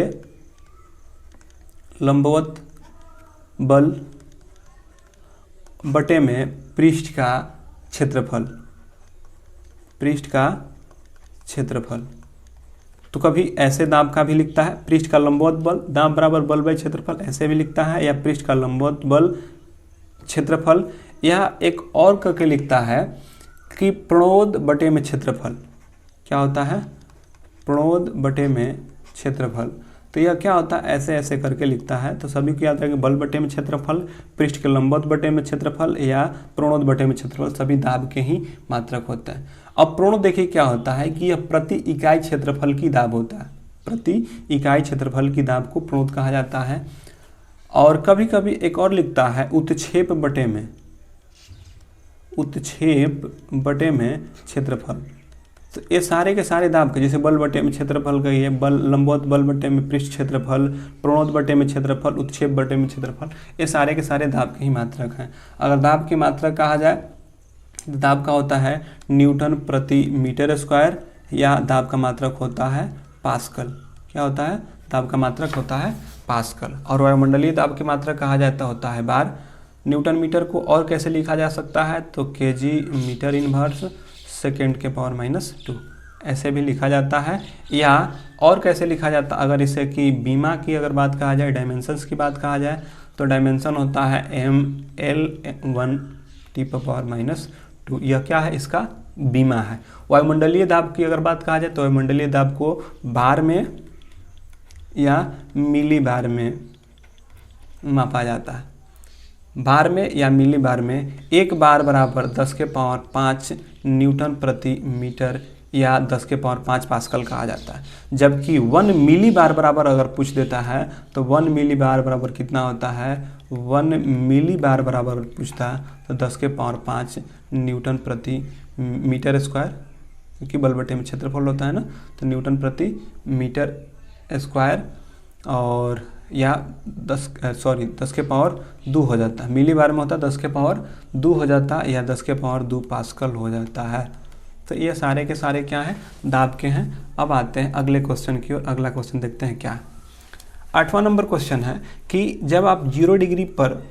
लंबवत बल बटे में पृष्ठ का क्षेत्रफल, पृष्ठ का क्षेत्रफल। तो कभी ऐसे दाब का भी लिखता है, पृष्ठ का लंबवत बल दाब बराबर बल बाई क्षेत्रफल, ऐसे भी लिखता है, या पृष्ठ का लंबवत बल क्षेत्रफल। यह एक और करके लिखता है कि प्रणोद बटे में क्षेत्रफल। क्या होता है, प्रणोद बटे में क्षेत्रफल। तो यह क्या होता है, ऐसे ऐसे करके लिखता है। तो सभी को याद रखें, बल बटे में क्षेत्रफल, पृष्ठ के लंबवत बटे में क्षेत्रफल या प्रणोद बटे में क्षेत्रफल, सभी दाब के ही मात्रक होते हैं। अब प्रणोद देखिए क्या होता है कि यह प्रति इकाई क्षेत्रफल की दाब होता है, प्रति इकाई क्षेत्रफल की दाब को प्रणोद कहा जाता है। और कभी कभी एक और लिखता है उत्क्षेप बटे में, उत्क्षेप बटे में क्षेत्रफल। तो ये सारे के सारे दाब के, जैसे बल बटे में क्षेत्रफल का ये बल, लंबवत बल बटे में पृष्ठ क्षेत्रफल, प्रणोद बटे में क्षेत्रफल, उत्क्षेप बटे में क्षेत्रफल, ये सारे के सारे दाब के ही मात्रक हैं। अगर दाब की मात्रक कहा जाए तो दाब का होता है न्यूटन प्रति मीटर स्क्वायर, या दाब का मात्रक होता है पास्कल। क्या होता है, दाब का मात्रक होता है पास्कल। और वायुमंडलीय दाब की मात्रक कहा जाता होता है बार। न्यूटन मीटर को और कैसे लिखा जा सकता है, तो केजी मीटर इनवर्स सेकेंड के पावर -2। ऐसे भी लिखा जाता है, या और कैसे लिखा जाता है अगर इसे कि बीमा की अगर बात कहा जाए, डायमेंशंस की बात कहा जाए, तो डायमेंशन होता है ml1T⁻²। यह क्या है, इसका बीमा है। वायुमंडलीय दाब की अगर बात कहा जाए तो वायुमंडलीय दाब को बार में या मिली बार में मापा जाता है। बार में या मिली बार में 1 बार बराबर 10⁵ न्यूटन प्रति मीटर या 10⁵ पास्कल कहा जाता है। जबकि 1 मिली बार बराबर अगर पूछ देता है तो 1 मिली बार बराबर कितना होता है, 1 मिली बार बराबर पूछता है तो 10⁵ न्यूटन प्रति मीटर स्क्वायर, क्योंकि बलबटे में क्षेत्रफल होता है ना, तो न्यूटन प्रति मीटर स्क्वायर, और या 10⁻² हो जाता है। मिली बार में होता है 10⁻² हो जाता है, या 10⁻² पास्कल हो जाता है। तो ये सारे के सारे क्या हैं, दाब के हैं। अब आते हैं अगले क्वेश्चन की ओर। अगला क्वेश्चन देखते हैं क्या है। 8वां नंबर क्वेश्चन है कि जब आप 0 डिग्री पर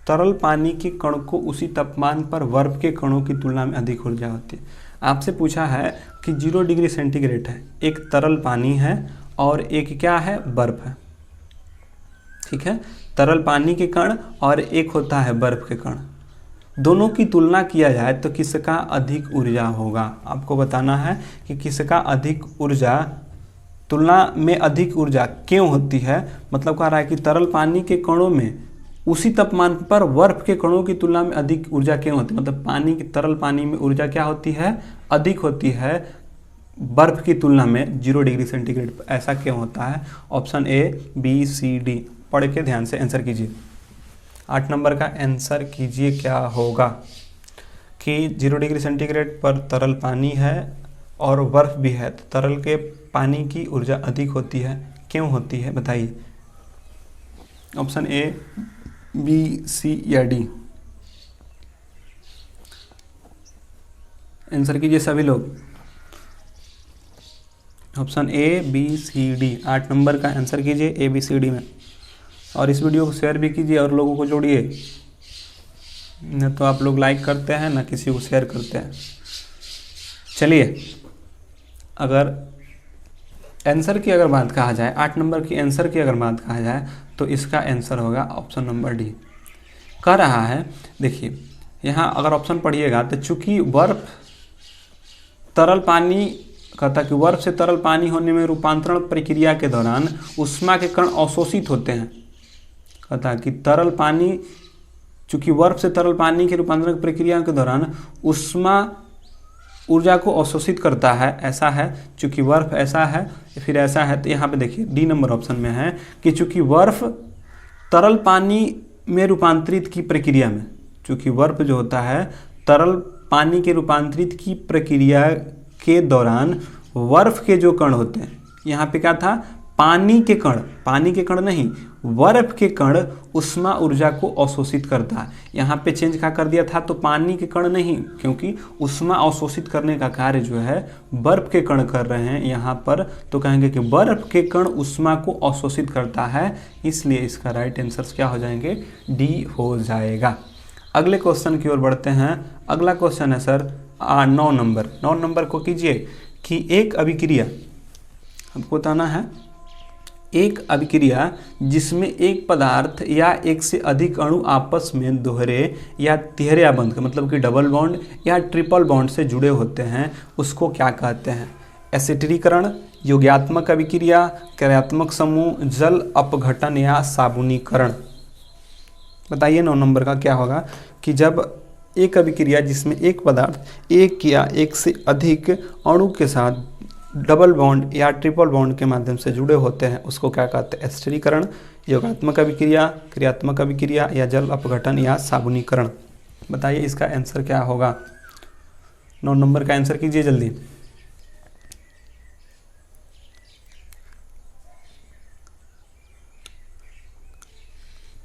तरल पानी के कण को उसी तापमान पर बर्फ के कणों की तुलना में अधिक ऊर्जा होती है। आपसे पूछा है कि 0 डिग्री सेंटीग्रेड है, एक तरल पानी है और एक क्या है, बर्फ है। ठीक है, तरल पानी के कण और एक होता है बर्फ के कण। दोनों की तुलना किया जाए तो किसका अधिक ऊर्जा होगा। आपको बताना है कि किसका अधिक ऊर्जा, तुलना में अधिक ऊर्जा क्यों होती है। मतलब कह रहा है कि तरल पानी के कणों में उसी तापमान पर बर्फ के कणों की तुलना में अधिक ऊर्जा क्यों होती है। मतलब पानी की, तरल पानी में ऊर्जा क्या होती है, अधिक होती है बर्फ की तुलना में 0 डिग्री सेंटीग्रेड पर। ऐसा क्यों होता है। Option A, B, C, D पढ़ के ध्यान से आंसर कीजिए। 8 नंबर का आंसर कीजिए क्या होगा कि 0 डिग्री सेंटीग्रेड पर तरल पानी है और बर्फ भी है, तो तरल के पानी की ऊर्जा अधिक होती है। क्यों होती है बताइए। ऑप्शन A, B, C या D आंसर कीजिए सभी लोग। Option A, B, C, D 8 number का आंसर कीजिए A, B, C, D में। और इस वीडियो को शेयर भी कीजिए और लोगों को जोड़िए। न तो आप लोग लाइक करते हैं, ना किसी को शेयर करते हैं। चलिए, अगर आंसर की अगर बात कहा जाए, 8 नंबर की आंसर की अगर बात कहा जाए तो इसका आंसर होगा ऑप्शन नंबर डी। कह रहा है, देखिए यहाँ अगर ऑप्शन पढ़िएगा तो चूंकि बर्फ तरल पानी, कहता कि बर्फ से तरल पानी होने में रूपांतरण प्रक्रिया के दौरान ऊष्मा के कण अवशोषित होते हैं। कहता कि तरल पानी, चूंकि बर्फ से तरल पानी के रूपांतरण प्रक्रिया के दौरान ऊष्मा ऊर्जा को अवशोषित करता है। ऐसा है, चूंकि बर्फ ऐसा है, फिर ऐसा है। तो यहाँ पे देखिए डी नंबर ऑप्शन में है कि चूंकि बर्फ तरल पानी में रूपांतरित की प्रक्रिया में, चूंकि बर्फ जो होता है तरल पानी के रूपांतरित की प्रक्रिया के दौरान बर्फ के जो कण होते हैं, यहाँ पे क्या था, पानी के कण नहीं, बर्फ के कण ऊष्मा ऊर्जा को अवशोषित करता है। यहाँ पे चेंज क्या कर दिया था, तो पानी के कण नहीं, क्योंकि ऊष्मा अवशोषित करने का कार्य जो है बर्फ के कण कर रहे हैं यहाँ पर, तो कहेंगे कि बर्फ के कण ऊष्मा को अवशोषित करता है, इसलिए इसका राइट आंसर क्या हो जाएंगे, डी हो जाएगा। अगले क्वेश्चन की ओर बढ़ते हैं। अगला क्वेश्चन है सर 9 नंबर को कीजिए कि एक अभिक्रिया, हमको बताना है एक अभिक्रिया जिसमें एक पदार्थ या एक से अधिक अणु आपस में दोहरे या तिहरे आबंध, मतलब कि डबल बॉन्ड या ट्रिपल बॉन्ड से जुड़े होते हैं, उसको क्या कहते हैं। एसिडीकरण, योगात्मक अभिक्रिया, कार्यात्मक समूह, जल अपघटन या साबुनीकरण। बताइए 9 नंबर का क्या होगा कि जब एक अभिक्रिया जिसमें एक पदार्थ एक या एक से अधिक अणु के साथ डबल बॉन्ड या ट्रिपल बॉन्ड के माध्यम से जुड़े होते हैं, उसको क्या कहते हैं, एसिडीकरण, योगात्मक अभिक्रिया, क्रियात्मक अभिक्रिया या जल अपघटन या साबुनीकरण। बताइए इसका आंसर क्या होगा। 9 नंबर का आंसर कीजिए जल्दी।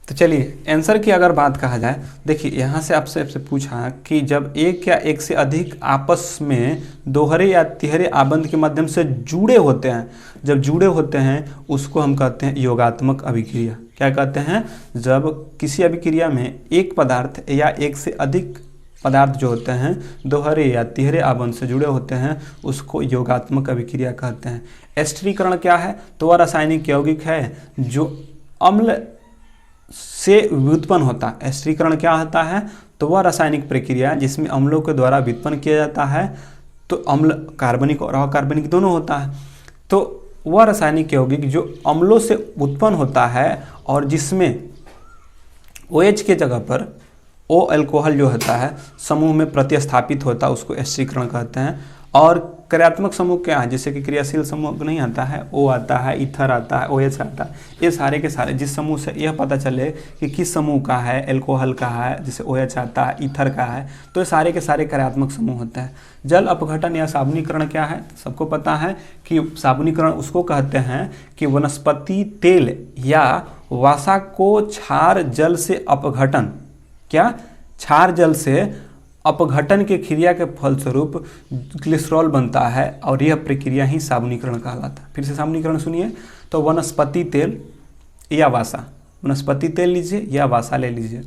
तो चलिए आंसर की अगर बात कहा जाए, देखिए यहाँ से आपसे पूछा कि जब एक या एक से अधिक आपस में दोहरे या तिहरे आबंध के माध्यम से जुड़े होते हैं, जब जुड़े होते हैं उसको हम कहते हैं योगात्मक अभिक्रिया। क्या कहते हैं, जब किसी अभिक्रिया में एक पदार्थ या एक से अधिक पदार्थ जो होते हैं दोहरे या तिहरे आबंध से जुड़े होते हैं उसको योगात्मक अभिक्रिया कहते हैं। एस्टरीकरण क्या है? तो वह रासायनिक यौगिक है जो अम्ल से व्युत्पन्न होता है। एस्टरीकरण क्या होता है? तो वह रासायनिक प्रक्रिया जिसमें अम्लों के द्वारा व्युत्पन्न किया जाता है। तो अम्ल कार्बनिक और अकार्बनिक दोनों होता है। तो वह रासायनिक यौगिक जो अम्लों से उत्पन्न होता है और जिसमें OH के जगह पर O अल्कोहल जो होता है समूह में प्रतिस्थापित होता है, उसको एस्टरीकरण कहते हैं। और क्रियात्मक समूह क्या है? जैसे कि क्रियाशील समूह नहीं आता है, O आता है, ईथर आता है, OH आता है। ये सारे के सारे जिस समूह से यह पता चले कि किस समूह का है, अल्कोहल का है, जैसे OH आता है, ईथर का है, तो ये सारे के सारे क्रियात्मक समूह होते हैं। जल अपघटन या साबुनीकरण क्या है? सबको पता है कि साबुनीकरण उसको कहते हैं कि वनस्पति तेल या वसा को क्षार जल से अपघटन, क्या क्षार जल से अपघटन के क्रिया के फलस्वरूप ग्लिसरॉल बनता है और यह प्रक्रिया ही साबुनीकरण कहलाता है। फिर से साबुनीकरण सुनिए, तो वनस्पति तेल या वसा, वनस्पति तेल लीजिए या वसा ले लीजिए,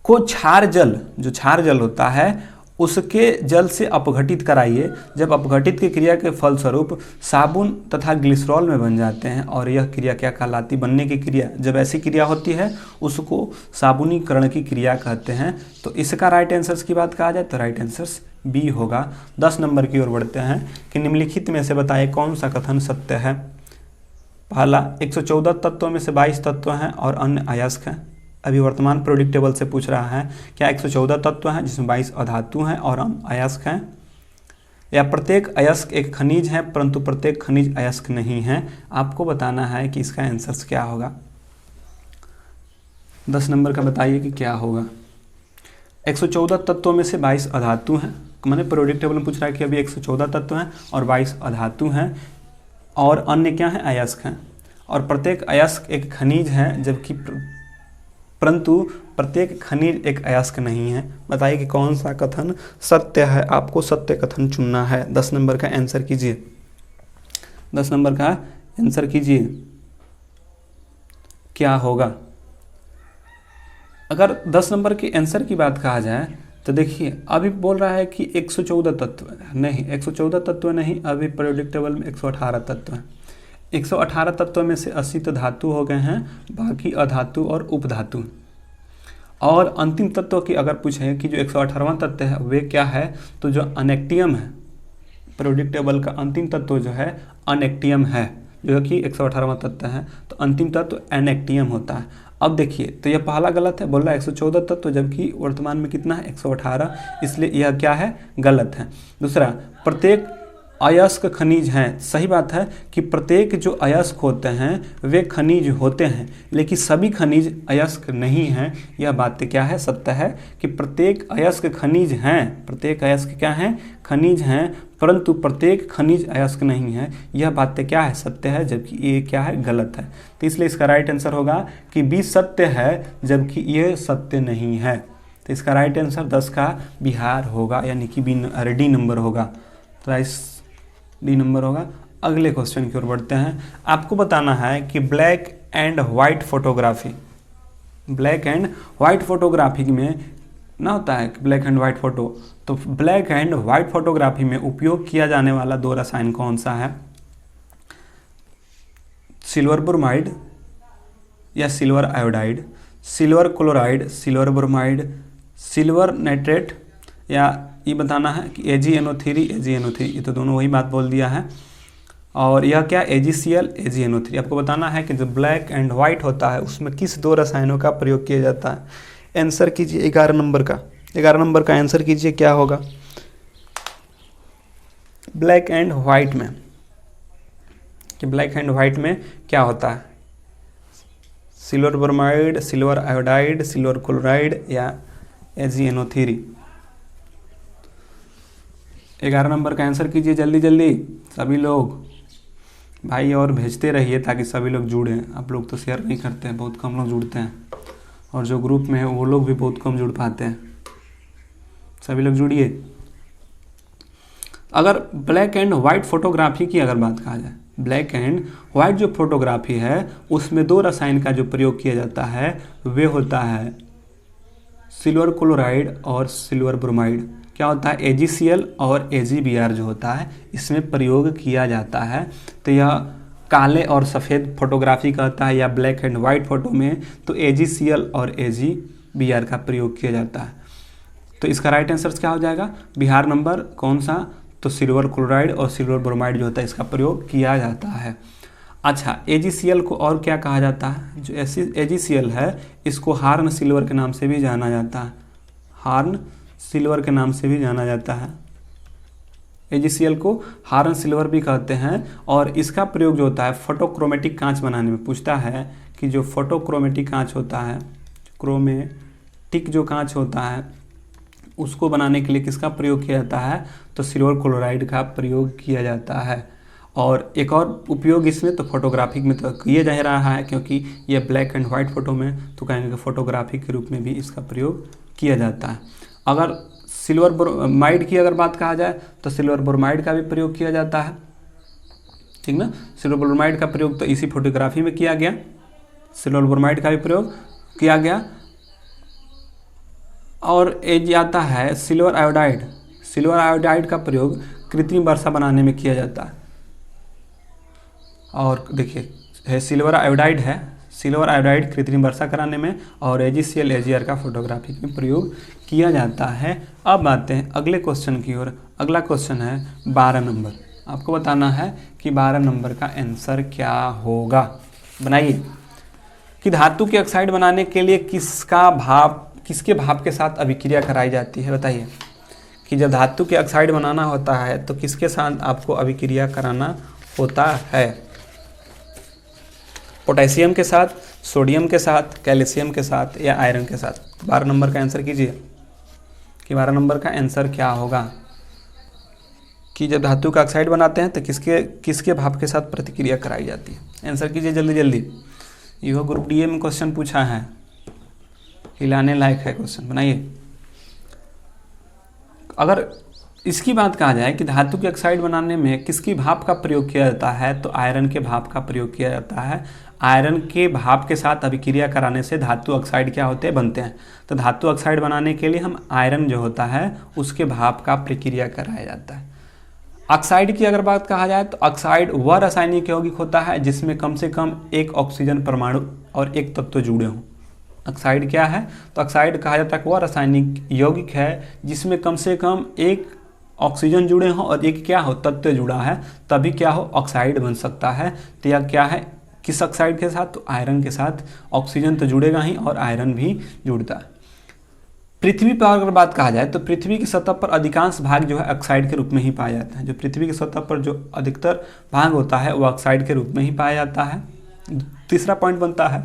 को क्षार जल, जो क्षार जल होता है उसके जल से अपघटित कराइए। जब अपघटित की क्रिया के फलस्वरूप साबुन तथा ग्लिसरॉल में बन जाते हैं और यह क्रिया क्या कहलाती? बनने की क्रिया। जब ऐसी क्रिया होती है उसको साबुनीकरण की क्रिया कहते हैं। तो इसका राइट आंसर्स की बात कहा जाए तो राइट आंसर्स बी होगा। 10 नंबर की ओर बढ़ते हैं कि निम्नलिखित में से बताइए कौन सा कथन सत्य है। पहला, 114 तत्वों में से 22 तत्व हैं और अन्य अयस्क हैं। अभी वर्तमान प्रोडिक्ट टेबल से पूछ रहा है क्या 114 तत्व हैं जिसमें 22 अधातु हैं और अयस्क हैं, या प्रत्येक अयस्क एक खनिज है परंतु प्रत्येक खनिज अयस्क नहीं है। आपको बताना है कि इसका आंसर्स क्या होगा। 10 नंबर का बताइए कि क्या होगा। 114 तत्वों में से 22 अधातु हैं, मैंने प्रोडिक्ट टेबल में पूछ रहा है कि अभी 114 तत्व हैं और 22 अधातु हैं और अन्य क्या हैं? अयस्क हैं। और प्रत्येक अयस्क एक खनिज है जबकि परंतु प्रत्येक खनिज एक अयस्क नहीं है। बताइए कि कौन सा कथन सत्य है। आपको सत्य कथन चुनना है। 10 नंबर का आंसर कीजिए। 10 नंबर का आंसर कीजिए, क्या होगा। अगर 10 नंबर के आंसर की बात कहा जाए तो देखिए अभी बोल रहा है कि 114 तत्व नहीं, 114 तत्व नहीं, अभी पीरियोडिक टेबल में 118 तत्व हैं। 118 तत्वों में से 80 तो धातु हो गए हैं, बाकी अधातु और उपधातु। और अंतिम तत्व की अगर पूछें कि जो 118वां तत्व है वे क्या है, तो जो अनेक्टियम है, पीरियोडिक टेबल का अंतिम तत्व जो है अनेक्टियम है, जो कि 118वां तत्व है, तो अंतिम तत्व एनेक्टियम होता है। अब देखिए तो यह पहला गलत है, बोल रहा है 114 तत्व जबकि वर्तमान में कितना है 118, इसलिए यह क्या है? गलत है। दूसरा, प्रत्येक अयस्क खनिज हैं। सही बात है कि प्रत्येक जो अयस्क होते हैं वे खनिज होते हैं, लेकिन सभी खनिज अयस्क नहीं हैं। यह बात क्या है? सत्य है कि प्रत्येक अयस्क खनिज हैं, प्रत्येक अयस्क क्या हैं? खनिज हैं, परंतु प्रत्येक खनिज अयस्क नहीं है। यह बात क्या है? सत्य है, जबकि ये क्या है? गलत है। तो इसलिए इसका राइट आंसर होगा कि बी सत्य है जबकि ये सत्य नहीं है। तो इसका राइट आंसर 10 का बिहार होगा, यानी कि डी नंबर होगा। तो डी नंबर होगा। अगले क्वेश्चन की ओर बढ़ते हैं। आपको बताना है कि black and white photography, black and white photography में ना होता है कि ब्लैक एंड वाइट फोटो, तो ब्लैक एंड वाइट फोटोग्राफी में उपयोग किया जाने वाला 2 रसायन कौन सा है? सिल्वर ब्रोमाइड या silver iodide, silver chloride, silver bromide, silver nitrate, या ये बताना है कि AgNO3, AgNO3, ये तो दोनों वही बात बोल दिया है। और यह क्या? AgCl, AgNO3। आपको बताना है कि जो ब्लैक एंड वाइट होता है उसमें किस 2 रसायनों का प्रयोग किया जाता है। आंसर कीजिए 11 नंबर का। 11 नंबर का आंसर कीजिए, क्या होगा ब्लैक एंड वाइट में, कि ब्लैक एंड वाइट में क्या होता है? Silver bromide, silver iodide, silver chloride या AgNO3। 11 नंबर का आंसर कीजिए जल्दी जल्दी सभी लोग भाई, और भेजते रहिए ताकि सभी लोग जुड़ें। आप लोग तो शेयर नहीं करते हैं, बहुत कम लोग जुड़ते हैं, और जो ग्रुप में है वो लोग भी बहुत कम जुड़ पाते हैं। सभी लोग जुड़िए। अगर ब्लैक एंड वाइट फोटोग्राफी की अगर बात कहा जाए, ब्लैक एंड वाइट जो फोटोग्राफी है उसमें 2 रसायन का जो प्रयोग किया जाता है वे होता है सिल्वर क्लोराइड और सिल्वर ब्रोमाइड क्या होता है, AgCl और AgBr जो होता है इसमें प्रयोग किया जाता है। तो यह काले और सफ़ेद फोटोग्राफी कहता है या ब्लैक एंड वाइट फोटो में तो AgCl और AgBr का प्रयोग किया जाता है। तो इसका राइट आंसर क्या हो जाएगा, बिहार नंबर कौन सा, तो सिल्वर क्लोराइड और सिल्वर ब्रोमाइड जो होता है इसका प्रयोग किया जाता है। अच्छा, AgCl को और क्या कहा जाता है, जो AgCl है इसको हार्न सिल्वर के नाम से भी जाना जाता है, हार्न सिल्वर के नाम से भी जाना जाता है। AgCl को हार्न सिल्वर भी कहते हैं और इसका प्रयोग जो होता है फोटोक्रोमेटिक कांच बनाने में। पूछता है कि जो फोटोक्रोमेटिक कांच होता है, क्रोमेटिक जो कांच होता है उसको बनाने के लिए किसका प्रयोग किया जाता है, तो सिल्वर क्लोराइड का प्रयोग किया जाता है। और एक और उपयोग इसमें तो फोटोग्राफी में तो किया जा रहा है, क्योंकि ये ब्लैक एंड वाइट फोटो में तो कहेंगे कि फोटोग्राफी के रूप में भी इसका प्रयोग किया जाता है। अगर सिल्वर ब्रोमाइड की अगर बात कहा जाए तो सिल्वर ब्रोमाइड का भी प्रयोग किया जाता है, ठीक ना। सिल्वर ब्रोमाइड का प्रयोग तो इसी फोटोग्राफी में किया गया, सिल्वर ब्रोमाइड का भी प्रयोग किया गया। और एक आता है सिल्वर आयोडाइड, सिल्वर आयोडाइड का प्रयोग कृत्रिम वर्षा बनाने में किया जाता है। और देखिए है सिल्वर आयोडाइड है, सिल्वर आयोडाइड कृत्रिम वर्षा कराने में और AgCl AgR का फोटोग्राफी में प्रयोग किया जाता है। अब आते हैं अगले क्वेश्चन की ओर। अगला क्वेश्चन है 12 नंबर। आपको बताना है कि 12 नंबर का आंसर क्या होगा। बनाइए कि धातु के ऑक्साइड बनाने के लिए किसके भाप के साथ अभिक्रिया कराई जाती है। बताइए कि जब धातु के ऑक्साइड बनाना होता है तो किसके साथ आपको अभिक्रिया कराना होता है, पोटेशियम के साथ, सोडियम के साथ, कैल्शियम के साथ या आयरन के साथ। 12 नंबर का आंसर कीजिए कि 12 नंबर का आंसर क्या होगा, कि जब धातु का ऑक्साइड बनाते हैं तो किसके भाप के साथ प्रतिक्रिया कराई जाती है। आंसर कीजिए जल्दी जल्दी, यह ग्रुप डी में क्वेश्चन पूछा है, हिलाने लायक है क्वेश्चन, बनाइए। अगर इसकी बात कहा जाए कि धातु के ऑक्साइड बनाने में किसकी भाप का प्रयोग किया जाता है तो आयरन के भाप का प्रयोग किया जाता है। आयरन के भाप के साथ अभिक्रिया कराने से धातु ऑक्साइड क्या होते हैं, बनते हैं। तो धातु ऑक्साइड बनाने के लिए हम आयरन जो होता है उसके भाप का प्रक्रिया कराया जाता है। ऑक्साइड की अगर बात कहा जाए तो ऑक्साइड वह रासायनिक यौगिक होता है जिसमें कम से कम एक ऑक्सीजन परमाणु और एक तत्व जुड़े हों। ऑक्साइड क्या है, तो ऑक्साइड कहा जाता है वह रासायनिक यौगिक है जिसमें कम से कम एक ऑक्सीजन जुड़े हों और एक क्या हो, तत्व जुड़ा है, तभी क्या हो, ऑक्साइड बन सकता है। तो यह क्या है, किस ऑक्साइड के साथ, तो आयरन के साथ। ऑक्सीजन तो जुड़ेगा ही और आयरन भी जुड़ता है। पृथ्वी पर अगर बात कहा जाए तो पृथ्वी की सतह पर अधिकांश भाग जो है ऑक्साइड के रूप में ही पाया जाता है। जो पृथ्वी की सतह पर जो अधिकतर भाग होता है वो ऑक्साइड के रूप में ही पाया जाता है। तीसरा पॉइंट बनता है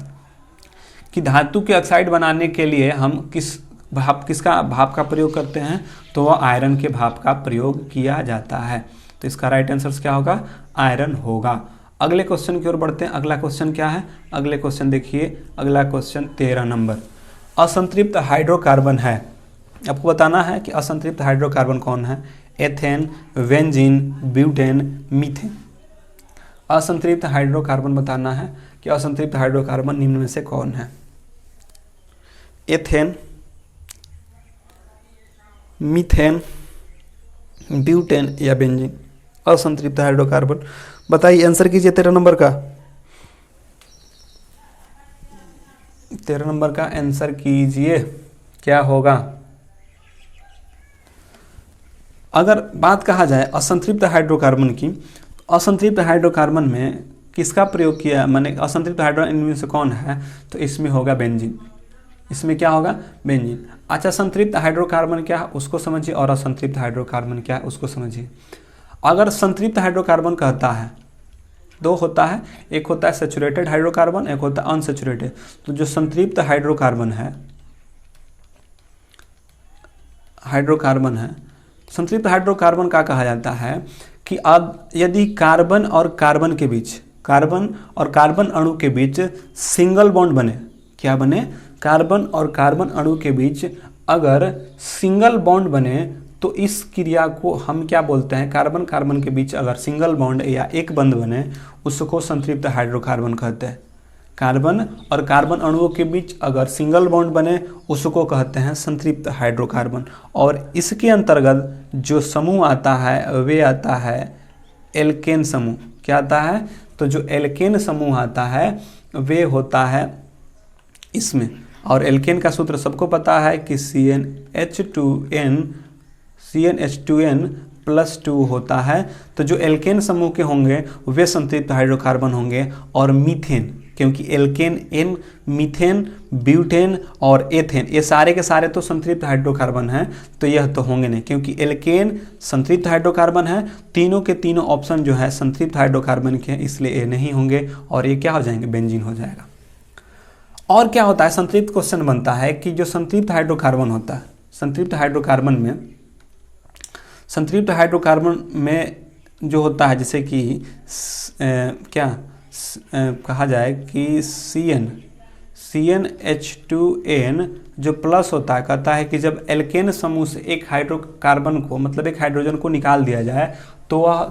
कि धातु के ऑक्साइड बनाने के लिए हम किसका भाप का प्रयोग करते हैं, तो वह आयरन के भाप का प्रयोग किया जाता है। तो इसका राइट आंसर क्या होगा, आयरन होगा। अगले क्वेश्चन की ओर बढ़ते हैं। अगला क्वेश्चन क्या है, अगले क्वेश्चन देखिए। अगला क्वेश्चन 13 नंबर। असंतृप्त हाइड्रोकार्बन है। आपको बताना है कि असंतृप्त हाइड्रोकार्बन कौन है, एथेन, बेंजीन, ब्यूटेन, मीथेन। असंतृप्त हाइड्रोकार्बन बताना है कि असंतृप्त हाइड्रोकार्बन निम्न में से कौन है, एथेन, मीथेन, ब्यूटेन या बेंजीन। असंतृप्त हाइड्रोकार्बन बताइए, आंसर कीजिए 13 नंबर का। 13 नंबर का आंसर कीजिए, क्या होगा। अगर बात कहा जाए असंतृप्त हाइड्रोकार्बन की, असंतृप्त हाइड्रोकार्बन में किसका प्रयोग किया, माने असंतृप्त हाइड्रोकार्बन इनमें से कौन है, तो इसमें होगा बेंजीन। इसमें क्या होगा, बेंजीन। अच्छा, संतृप्त हाइड्रोकार्बन क्या है उसको समझिए और असंतृप्त हाइड्रोकार्बन क्या है उसको समझिए। अगर संतृप्त हाइड्रोकार्बन कहता है, दो होता है, एक होता है सैचुरेटेड हाइड्रोकार्बन, एक होता है अनसैचुरेटेड। तो जो संतृप्त हाइड्रोकार्बन है, संतृप्त हाइड्रोकार्बन का कहा जाता है कि अब यदि कार्बन और कार्बन के बीच, कार्बन और कार्बन अणु के बीच सिंगल बॉन्ड बने, क्या बने, कार्बन और कार्बन अणु के बीच अगर सिंगल बॉन्ड बने तो इस क्रिया को हम क्या बोलते हैं, कार्बन कार्बन के बीच अगर सिंगल बॉन्ड या एक बंध बने उसको संतृप्त हाइड्रोकार्बन कहते हैं। कार्बन और कार्बन अणुओं के बीच अगर सिंगल बॉन्ड बने उसको कहते हैं संतृप्त हाइड्रोकार्बन। और इसके अंतर्गत जो समूह आता है वे आता है एल्केन समूह। क्या आता है? तो जो एल्केन समूह आता है वे होता है इसमें। और एल्केन का सूत्र सबको पता है कि CnH2n+2 होता है। तो जो एल्केन समूह के होंगे वे संतृप्त हाइड्रोकार्बन होंगे। और मीथेन, क्योंकि एल्केन एन, मीथेन, ब्यूटेन और एथेन ये सारे के सारे तो संतृप्त हाइड्रोकार्बन हैं, तो यह तो होंगे नहीं, क्योंकि एल्केन संतृप्त हाइड्रोकार्बन है। तीनों के तीनों ऑप्शन जो है संतृप्त हाइड्रोकार्बन के हैं, इसलिए ये नहीं होंगे और ये क्या हो जाएंगे? बेंजीन हो जाएगा। और क्या होता है? संतृप्त क्वेश्चन बनता है कि जो संतृप्त हाइड्रोकार्बन होता है, संतृप्त हाइड्रोकार्बन में जो होता है, जैसे कि कहा जाए कि CnH2n जो प्लस होता है, कहता है कि जब एल्केन समूह से एक हाइड्रोकार्बन को, मतलब एक हाइड्रोजन को निकाल दिया जाए तो वह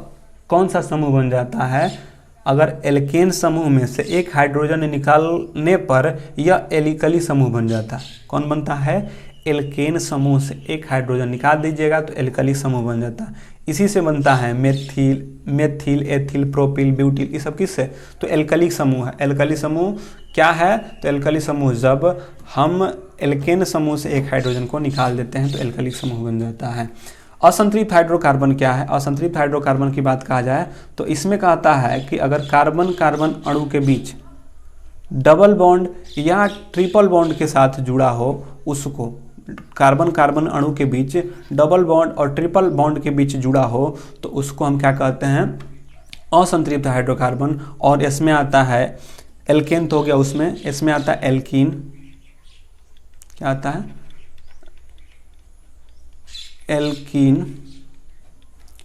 कौन सा समूह बन जाता है? अगर एल्केन समूह में से एक हाइड्रोजन निकालने पर यह एल्कली समूह बन जाता है। कौन बनता है? एल्केन समूह से एक हाइड्रोजन निकाल दीजिएगा तो एल्कली समूह बन जाता है। इसी से बनता है मेथिल, एथिल, प्रोपिल, ब्यूटिल, ये सब किससे? तो एल्कली समूह है। एल्कली समूह क्या है? तो एल्कली समूह जब हम एल्केन समूह से एक हाइड्रोजन को निकाल देते हैं तो एल्कली समूह बन जाता है। असंतृप्त हाइड्रोकार्बन क्या है? असंतृप्त हाइड्रोकार्बन की बात कहा जाए तो इसमें कहता है कि अगर कार्बन कार्बन अणु के बीच डबल बॉन्ड या ट्रिपल बॉन्ड के साथ जुड़ा हो, उसको कार्बन कार्बन अणु के बीच डबल बॉन्ड और ट्रिपल बॉन्ड के बीच जुड़ा हो तो उसको हम क्या कहते हैं? असंतृप्त हाइड्रोकार्बन। और इसमें आता है एल्केन, तो हो गया उसमें, इसमें आता है एल्कीन। क्या आता है? एल्कीन।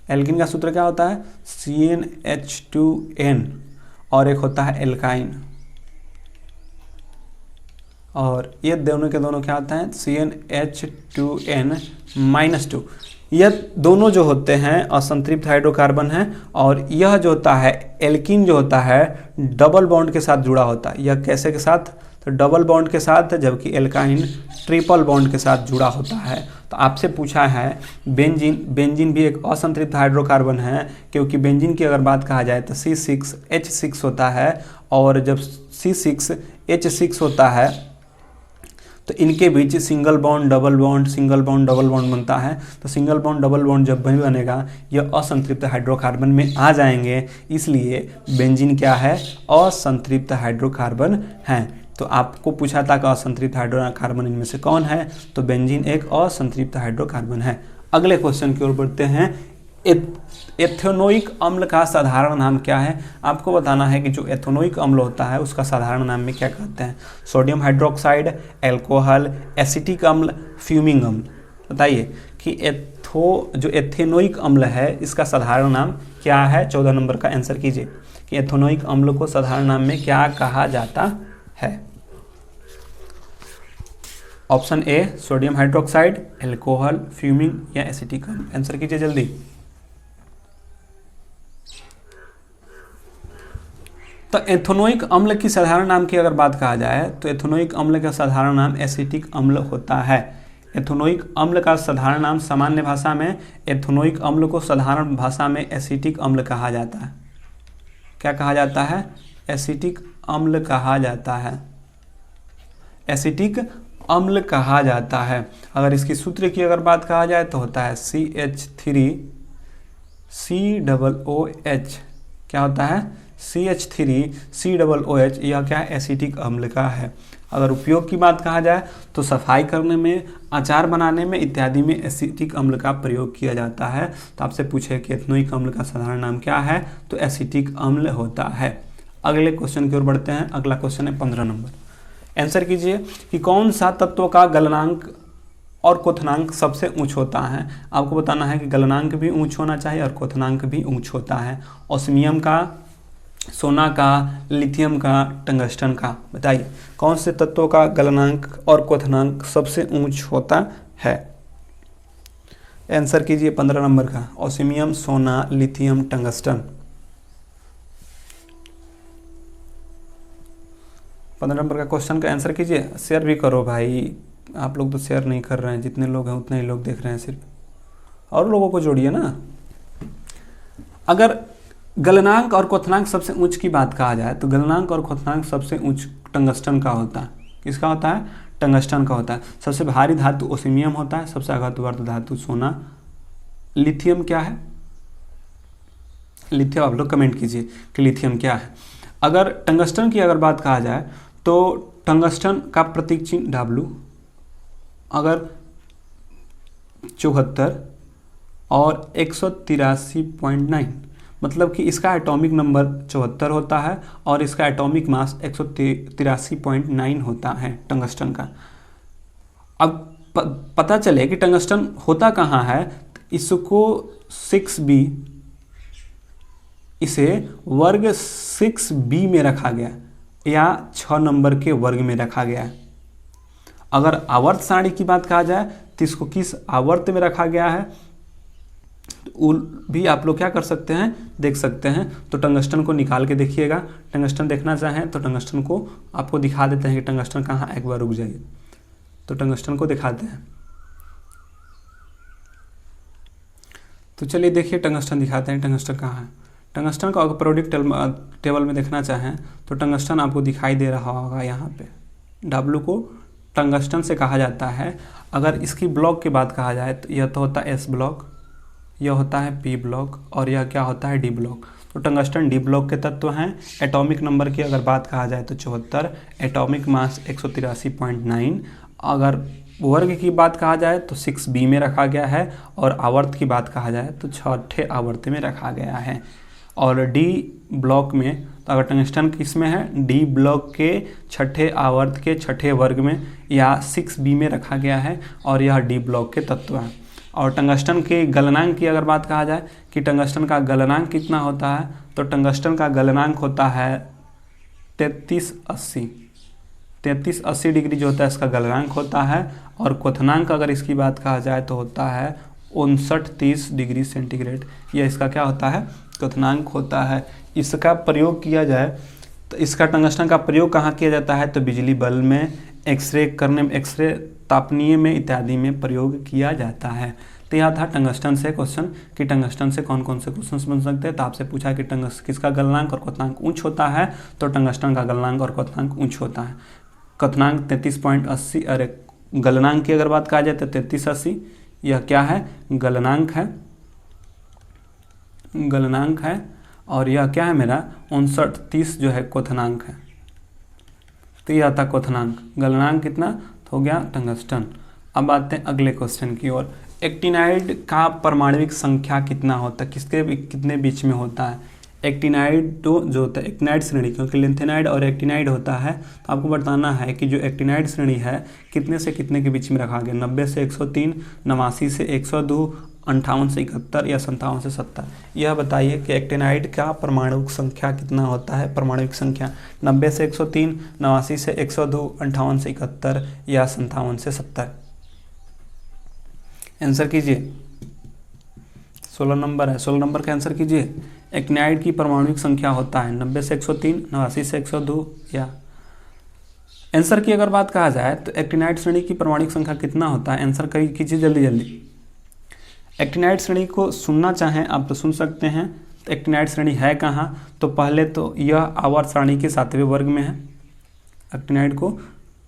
एल्कीन का सूत्र क्या होता है? CnH2n और एक होता है एल्काइन। और ये दोनों के दोनों क्या होता है? CnH2n-2। यह दोनों जो होते हैं असंतृप्त हाइड्रोकार्बन हैं। और यह जो होता है एल्कीन जो होता है डबल बॉन्ड के साथ जुड़ा होता है। यह कैसे के साथ? तो डबल बॉन्ड के साथ, जबकि एल्काइन ट्रिपल बॉन्ड के साथ जुड़ा होता है। तो आपसे पूछा है बेंजीन भी एक असंतृप्त हाइड्रोकार्बन है, क्योंकि बेंजीन की अगर बात कहा जाए तो C6H6 होता है। और जब C6H6 होता है तो इनके बीच single bond double bond, single bond double bond बनता है। तो सिंगल बॉन्ड डबल बॉन्ड जब भी बनेगा यह असंतृप्त हाइड्रोकार्बन में आ जाएंगे, इसलिए बेंजीन क्या है? असंतृप्त हाइड्रोकार्बन है। तो आपको पूछा था कि असंतृप्त हाइड्रोकार्बन इनमें से कौन है? तो बेंजीन एक असंतृप्त हाइड्रोकार्बन है। अगले क्वेश्चन की ओर बढ़ते हैं। एथेनोइक अम्ल का साधारण नाम क्या है? आपको बताना है कि जो एथेनोइक अम्ल होता है उसका साधारण नाम में क्या कहते हैं? सोडियम हाइड्रोक्साइड, अल्कोहल, एसिटिक अम्ल, फ्यूमिंग अम्ल। बताइए कि जो एथेनोइक अम्ल है इसका साधारण नाम क्या है? 14 नंबर का आंसर कीजिए कि एथेनोइक अम्ल को साधारण नाम में क्या कहा जाता है? Option A sodium hydroxide, alcohol, fuming या एसिटिक अम्ल। आंसर कीजिए जल्दी। तो एथेनोइक अम्ल की साधारण नाम की अगर बात कहा जाए तो एथेनोइक अम्ल का साधारण नाम एसिटिक अम्ल होता है। एथेनोइक अम्ल का साधारण नाम सामान्य भाषा में, एथेनोइक अम्ल को साधारण भाषा में एसिटिक अम्ल कहा जाता है। क्या कहा जाता है? एसिटिक अम्ल कहा जाता है। एसिटिक अम्ल कहा जाता है। अगर इसकी सूत्र की अगर बात कहा जाए तो होता है CH3COOH। क्या होता है? CH3COOH। यह क्या है? एसिटिक अम्ल का है। अगर उपयोग की बात कहा जाए तो सफाई करने में, अचार बनाने में इत्यादि में एसिटिक अम्ल का प्रयोग किया जाता है। तो आपसे पूछे कि एथेनोइक अम्ल का साधारण नाम क्या है? तो एसिटिक अम्ल होता है। अगले क्वेश्चन की ओर बढ़ते हैं। अगला क्वेश्चन है 15 नंबर। आंसर कीजिए कि कौन सा तत्व का गलनांक और क्वथनांक सबसे ऊंच होता है? आपको बताना है कि गलनांक भी ऊंच होना चाहिए और क्वथनांक भी ऊंच होता है। ऑस्मियम का, सोना का, लिथियम का, टंगस्टन का। बताइए कौन से तत्वों का गलनांक और क्वथनांक सबसे ऊंच होता है? आंसर कीजिए 15 नंबर का। ऑस्मियम, सोना, लिथियम, टंगस्टन। 15 नंबर का क्वेश्चन का आंसर कीजिए। शेयर भी करो भाई, आप लोग तो शेयर नहीं कर रहे हैं, जितने लोग हैं उतने ही लोग देख रहे हैं सिर्फ, और लोगों को जोड़िए ना। अगर गलनांक और क्वथनांक सबसे उच्च की बात कहा जाए तो गलनांक और क्वथनांक सबसे उच्च टंगस्टन का होता है। किसका होता है? टंगस्टन का होता है। सबसे भारी धातु ओसिमियम होता है, सबसे अघातवर्त धातु सोना। लिथियम क्या है? लिथियम आप लोग कमेंट कीजिए कि लिथियम क्या है। अगर टंगस्टन की अगर बात कहा जाए तो टंगस्टन का प्रतीक चिन्ह W, अगर 74 और 183.9, मतलब कि इसका एटॉमिक नंबर 74 होता है और इसका एटॉमिक मास 183.9 होता है टंगस्टन का। अब पता चले कि टंगस्टन होता कहाँ है, इसको 6b, इसे वर्ग 6b में रखा गया या 6 नंबर के वर्ग में रखा गया है। अगर आवर्त सारणी की बात कहा जाए तो इसको किस आवर्त में रखा गया है तो भी आप लोग क्या कर सकते हैं, देख सकते हैं। तो टंगस्टन को निकाल के देखिएगा। टंगस्टन देखना चाहें तो टंगस्टन को आपको दिखा देते हैं कि टंगस्टन कहाँ, एक बार रुक जाइए तो टंगस्टन को दिखाते हैं। तो चलिए देखिए टंगस्टन दिखाते हैं, टंगस्टन कहाँ है। टंगस्टन को अगर पीरियोडिक टेबल में देखना चाहें तो टंगस्टन आपको दिखाई दे रहा होगा यहाँ पे। W को टंगस्टन से कहा जाता है। अगर इसकी ब्लॉक की बात कहा जाए तो यह तो होता है S ब्लॉक, यह होता है P ब्लॉक और यह क्या होता है D ब्लॉक। तो टंगस्टन D ब्लॉक के तत्व हैं। एटॉमिक नंबर की अगर बात कहा जाए तो 74, एटॉमिक मास 183.9। अगर वर्ग की बात कहा जाए तो 6b में रखा गया है और आवर्त की बात कहा जाए तो 6ठे आवर्त में रखा गया है। और D ब्लॉक में तो अगर टंगस्टन किस में है, D ब्लॉक के 6ठे आवर्त के 6ठे वर्ग में या 6b में रखा गया है और यह D ब्लॉक के तत्व है। और टंगस्टन के गलनांक की अगर बात कहा जाए कि टंगस्टन का गलनांक कितना होता है तो टंगस्टन का गलनांक होता है 3380 डिग्री जो होता है इसका गलनांक होता है। और क्वथनांक अगर इसकी बात कहा जाए तो होता है 5930 डिग्री सेंटीग्रेड, यह इसका क्या होता है, क्वथनांक होता है। इसका प्रयोग किया जाए तो इसका टंगस्टन का प्रयोग कहाँ किया जाता है तो बिजली बल्ब में, एक्सरे करने में, एक्सरे तापनीय में इत्यादि में प्रयोग किया जाता है। तो यह था टंगस्टन से क्वेश्चन कि टंगस्टन से कौन कौन से क्वेश्चन बन सकते हैं। तो आपसे पूछा कि किसका गलनांक और क्वथनांक उच्च होता है तो टंगस्टन का गलनांक और क्वथनांक उच्च होता है। क्वथनांक 33.80 और गलनांक की अगर बात कहा जाए तो 3380, यह क्या है, गलनांक है, गलनांक है। और यह क्या है मेरा 5930 जो है क्वथनांक है। तो यह था क्वथनांक। गलनांक कितना हो गया टंगस्टन। अब आते हैं अगले क्वेश्चन की ओर। एक्टिनाइड का परमाणविक संख्या कितना होता है, किसके कितने बीच में होता है। एक्टिनाइड तो जो होता है एक्टिनाइड श्रेणी, क्योंकि लेंथेनाइड और एक्टिनाइड होता है तो आपको बताना है कि जो एक्टिनाइड श्रेणी है कितने से कितने के बीच में रखा गया। 90 से 103, 89 से 102, 58 से 71 या 57 से 70। यह बताइए कि एक्टिनाइड का परमाणुक संख्या कितना होता है। परमाणुक संख्या 90 से 103, 89 से 102, 58 से 71 या 57 से 70। आंसर कीजिए। 16 नंबर है, 16 नंबर का आंसर कीजिए। एक्टिनाइड की परमाणुक संख्या होता है 90 से 103, 89 से 102 या। आंसर की अगर बात कहा जाए तो एक्टिनाइड श्रेणी की परमाणुक संख्या कितना होता है, आंसर कीजिए जल्दी जल्दी। एक्टिनाइड श्रेणी को सुनना चाहें आप तो सुन सकते हैं। तो एक्टिनाइड श्रेणी है कहाँ, तो पहले तो यह आवर्त सारणी के 7वें वर्ग में है एक्टिनाइड को।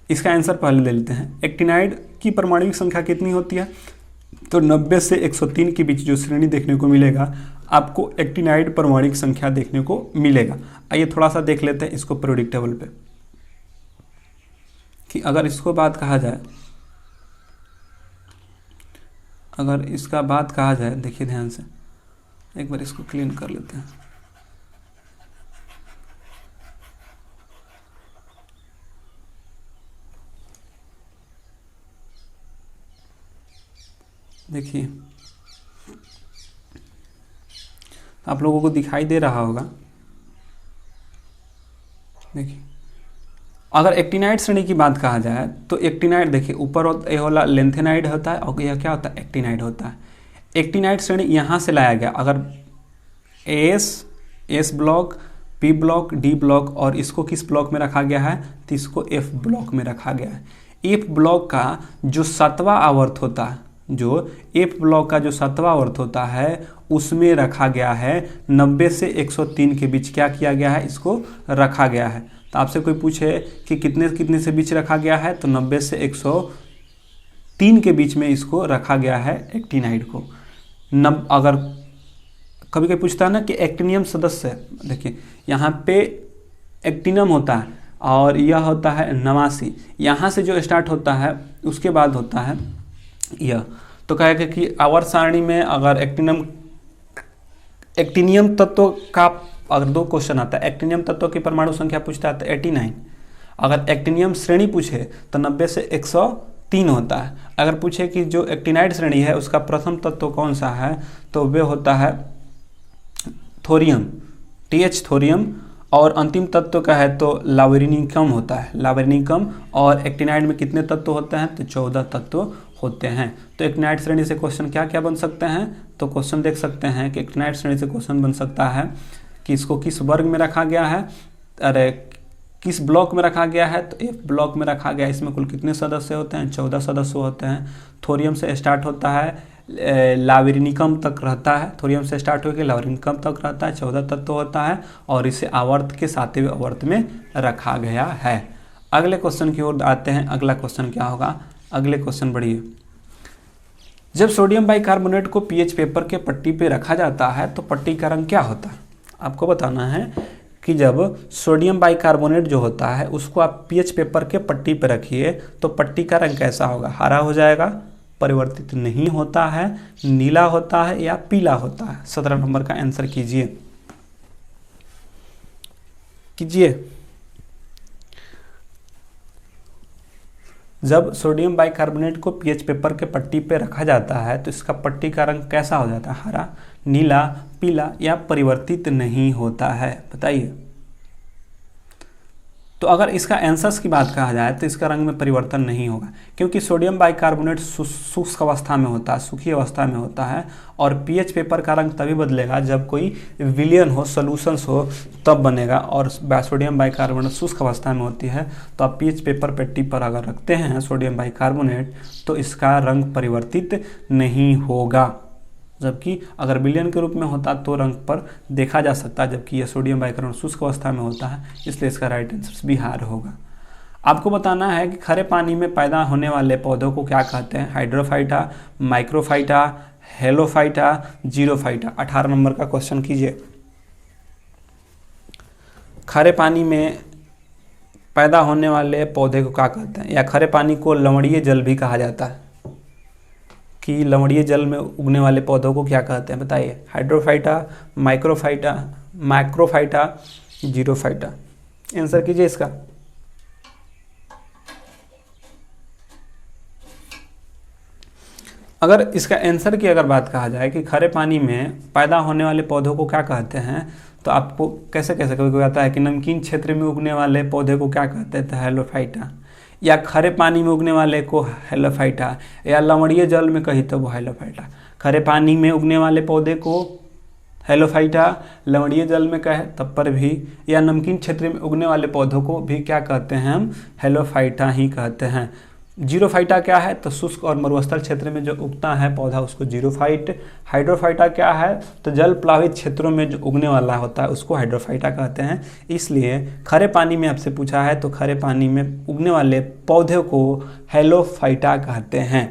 इसका आंसर पहले ले लेते हैं। एक्टिनाइड की परमाणुक संख्या कितनी होती है, तो 90 से 103 के बीच जो श्रेणी देखने को मिलेगा आपको एक्टिनाइड परमाणुक संख्या देखने को मिलेगा। आइए थोड़ा सा देख लेते हैं इसको पीरियोडिक टेबल पे कि अगर इसको बात कहा जाए, अगर इसका बात कहा जाए, देखिए ध्यान से एक बार इसको क्लीन कर लेते हैं। देखिए आप लोगों को दिखाई दे रहा होगा। देखिए अगर एक्टिनाइड श्रेणी की बात कहा जाए तो एक्टिनाइड देखिए ऊपर ये वाला लेंथेनाइड होता है और यह क्या होता है, एक्टिनाइड होता है। एक्टिनाइड श्रेणी यहाँ से लाया गया। अगर S block P block, D block, और इसको किस ब्लॉक में रखा गया है, तो इसको एफ ब्लॉक में रखा गया है। एफ ब्लॉक का जो 7वां आवर्त होता है, जो एफ ब्लॉक का जो 7वां आवर्त होता है उसमें रखा गया है 90 से 103 के बीच क्या किया गया है, इसको रखा गया है। तो आपसे कोई पूछे कि कितने कितने से बीच रखा गया है, तो 90 से 103 के बीच में इसको रखा गया है एक्टिनाइड को। अगर कभी कभी पूछता है ना कि एक्टिनियम सदस्य, देखिए यहाँ पे एक्टिनम होता है और यह होता है नवासी, यहाँ से जो स्टार्ट होता है उसके बाद होता है यह। तो कहेगा कि आवर्त सारणी में अगर एक्टिनियम तत्व का अगर 2 क्वेश्चन आता है, एक्टिनियम तत्व की परमाणु संख्या पूछता है तो 89, अगर एक्टिनियम श्रेणी पूछे तो 90 से 103 होता है। अगर पूछे कि जो एक्टिनाइड श्रेणी है उसका प्रथम तत्व कौन सा है, तो वे होता है थोरियम, TH थोरियम, और अंतिम तत्व का है तो लावेरिनिकम होता है, लावेरिनिकम। और एक्टिनाइड में कितने तत्व होते हैं, तो 14 तत्व होते हैं। तो एक्टिनाइड श्रेणी से क्वेश्चन क्या क्या बन सकते हैं, तो क्वेश्चन देख सकते हैं कि एक्टिनाइड श्रेणी से क्वेश्चन बन सकता है कि इसको किस वर्ग में रखा गया है, अरे किस ब्लॉक में रखा गया है, तो एफ ब्लॉक में रखा गया है। इसमें कुल कितने सदस्य होते हैं, 14 सदस्य होते हैं। थोरियम से स्टार्ट होता है, लावेरिनिकम तक रहता है, थोरियम से स्टार्ट होकर लावेरिनिकम तक रहता है, 14 तत्व होता है, और इसे आवर्त के 7वें आवर्त में रखा गया है। अगले क्वेश्चन की ओर आते हैं। अगला क्वेश्चन क्या होगा, अगले क्वेश्चन बढ़िए। जब सोडियम बाइकार्बोनेट को पीएच पेपर के पट्टी पे रखा जाता है तो पट्टी का रंग क्या होता है। आपको बताना है कि जब सोडियम बाइकार्बोनेट जो होता है उसको आप पीएच पेपर के पट्टी पे रखिए तो पट्टी का रंग कैसा होगा, हरा हो जाएगा, परिवर्तित नहीं होता है, नीला होता है, या पीला होता है। 17 नंबर का आंसर कीजिए। जब सोडियम बाइकार्बोनेट को पीएच पेपर के पट्टी पे रखा जाता है तो इसका पट्टी का रंग कैसा हो जाता है, हरा, नीला, पीला, या परिवर्तित नहीं होता है, बताइए। तो अगर इसका आंसर्स की बात कहा जाए तो इसका रंग में परिवर्तन नहीं होगा, क्योंकि सोडियम बाइकार्बोनेट शुष्क अवस्था में होता है, सूखी अवस्था में होता है, और पीएच पेपर का रंग तभी बदलेगा जब कोई विलियन हो, सॉल्यूशंस हो, तब बनेगा। और सोडियम बाइकार्बोनेट शुष्क अवस्था में होती है, तो आप पीएच पेपर पट्टी पर अगर रखते हैं सोडियम बाइकार्बोनेट तो इसका रंग परिवर्तित नहीं होगा। जबकि अगर विलियन के रूप में होता तो रंग पर देखा जा सकता, जबकि यह सोडियम बाइकार्बोनेट शुष्क अवस्था में होता है, इसलिए इसका राइट आंसर बिहार होगा। आपको बताना है कि खरे पानी में पैदा होने वाले पौधों को क्या कहते हैं, हाइड्रोफाइटा, माइक्रोफाइटा, हेलोफाइटा, जीरोफाइटा। 18 नंबर का क्वेश्चन कीजिए। खरे पानी में पैदा होने वाले पौधे को क्या कहते हैं, या खरे पानी को लवणीय जल भी कहा जाता है, कि लवणीय जल में उगने वाले पौधों को क्या कहते हैं, बताइए। हाइड्रोफाइटा, माइक्रोफाइटा, मैक्रोफाइटा, जीरोफाइटा। आंसर कीजिए इसका। अगर इसका आंसर की अगर बात कहा जाए कि खरे पानी में पैदा होने वाले पौधों को क्या कहते हैं, तो आपको कैसे कैसे कभी आता है कि नमकीन क्षेत्र में उगने वाले पौधे को क्या कहते हैं, तो हेलोफाइटा, या खरे पानी में उगने वाले को हेलोफाइटा, या लवणीय जल में कही तो वो हेलोफाइटा। खरे पानी में उगने वाले पौधे को हेलोफाइटा, लवणीय जल में कहे तब पर भी, या नमकीन क्षेत्र में उगने वाले पौधों को भी क्या कहते हैं, हम हेलोफाइटा ही कहते हैं। जीरोफाइटा क्या है, तो शुष्क और मरुस्थल क्षेत्र में जो उगता है पौधा उसको जीरोफाइट। हाइड्रोफाइटा क्या है, तो जल प्लावित क्षेत्रों में जो उगने वाला होता है उसको हाइड्रोफाइटा कहते हैं। इसलिए खरे पानी में आपसे पूछा है तो खरे पानी में उगने वाले पौधे को हेलोफाइटा कहते हैं।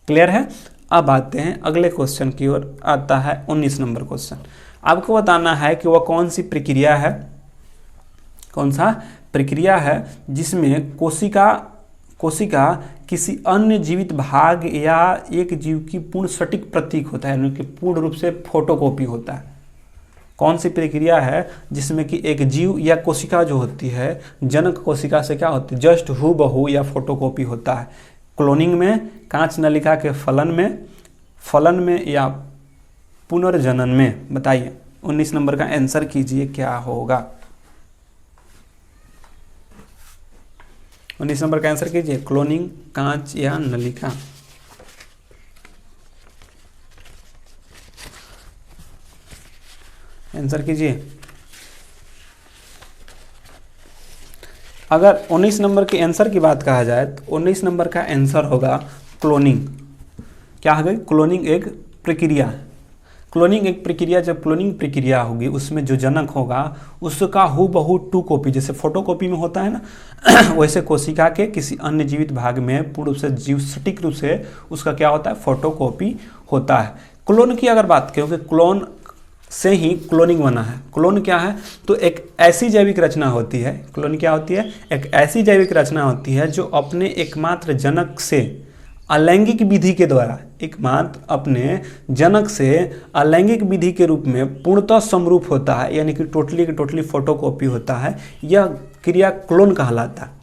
क्लियर है। अब आते हैं अगले क्वेश्चन की ओर। आता है 19 नंबर क्वेश्चन। आपको बताना है कि वह कौन सी प्रक्रिया है, कौन सा प्रक्रिया है जिसमें कोशिका किसी अन्य जीवित भाग या एक जीव की पूर्ण सटीक प्रतीक होता है, यानी कि पूर्ण रूप से फोटोकॉपी होता है। कौन सी प्रक्रिया है जिसमें कि एक जीव या कोशिका जो होती है जनक कोशिका से क्या होती है, जस्ट हूबहू या फोटोकॉपी होता है। क्लोनिंग में, कांच नलिका के फलन में या पुनर्जनन में, बताइए। 19 नंबर का आंसर कीजिए क्या होगा। 19 नंबर का आंसर कीजिए, क्लोनिंग, कांच या नलिका। आंसर कीजिए। अगर 19 नंबर के आंसर की बात कहा जाए तो 19 नंबर का आंसर होगा क्लोनिंग। क्या है? क्लोनिंग एक प्रक्रिया है। क्लोनिंग एक प्रक्रिया, जब क्लोनिंग प्रक्रिया होगी उसमें जो जनक होगा उसका हूबहू टू कॉपी, जैसे फोटोकॉपी में होता है ना वैसे कोशिका के किसी अन्य जीवित भाग में पूर्ण रूप से जीव सटीक रूप से उसका क्या होता है? फोटोकॉपी होता है। क्लोन की अगर बात करें, क्योंकि क्लोन से ही क्लोनिंग बना है। क्लोन क्या है? तो एक ऐसी जैविक रचना होती है, क्लोन क्या होती है? एक ऐसी जैविक रचना होती है जो अपने एकमात्र जनक से अलैंगिक विधि के द्वारा, एकमात्र अपने जनक से अलैंगिक विधि के रूप में पूर्णतः समरूप होता है, यानी कि टोटली फोटोकॉपी होता है। यह क्रिया क्लोन कहलाता है।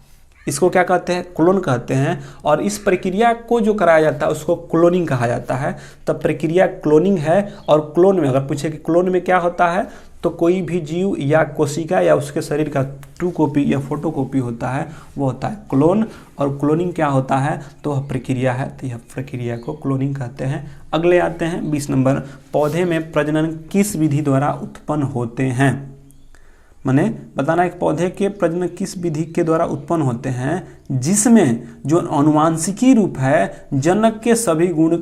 इसको क्या कहते हैं? क्लोन कहते हैं। और इस प्रक्रिया को जो कराया जाता है उसको क्लोनिंग कहा जाता है। तब प्रक्रिया क्लोनिंग है। और क्लोन में अगर पूछे कि क्लोन में क्या होता है, तो कोई भी जीव या कोशिका या उसके शरीर का ट्रू कॉपी या फोटोकॉपी होता है, वो होता है क्लोन। और क्लोनिंग क्या होता है? तो वह प्रक्रिया है, तो यह प्रक्रिया को क्लोनिंग कहते हैं। अगले आते हैं 20 नंबर, पौधे में प्रजनन किस विधि द्वारा उत्पन्न होते हैं? माने बताना एक पौधे के प्रजनन किस विधि के द्वारा उत्पन्न होते हैं जिसमें जो अनुवांशिकी रूप है जनक के सभी गुण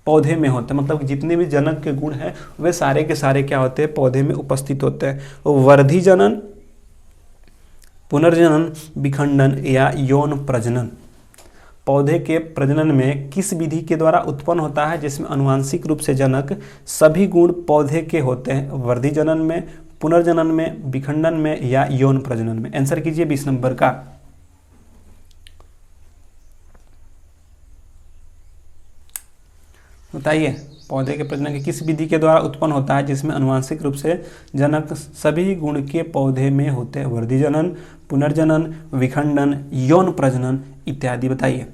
पौधे में होते हैं। मतलब जितने भी जनक के गुण हैं वे सारे के सारे क्या होते हैं? पौधे में उपस्थित होते हैं। वर्धी जनन, पुनर्जनन, विखंडन या यौन प्रजनन। पौधे के प्रजनन में किस विधि के द्वारा उत्पन्न होता है जिसमें अनुवांशिक रूप से जनक सभी गुण पौधे के होते हैं? वर्धी जनन में, पुनर्जनन में, विखंडन में या यौन प्रजनन में? आंसर कीजिए 20 नंबर का। बताइए पौधे के प्रजनन की किस विधि के द्वारा उत्पन्न होता है जिसमें अनुवांशिक रूप से जनक सभी गुण के पौधे में होते हैं? वर्धी जनन, पुनर्जनन, विखंडन, यौन प्रजनन इत्यादि। बताइए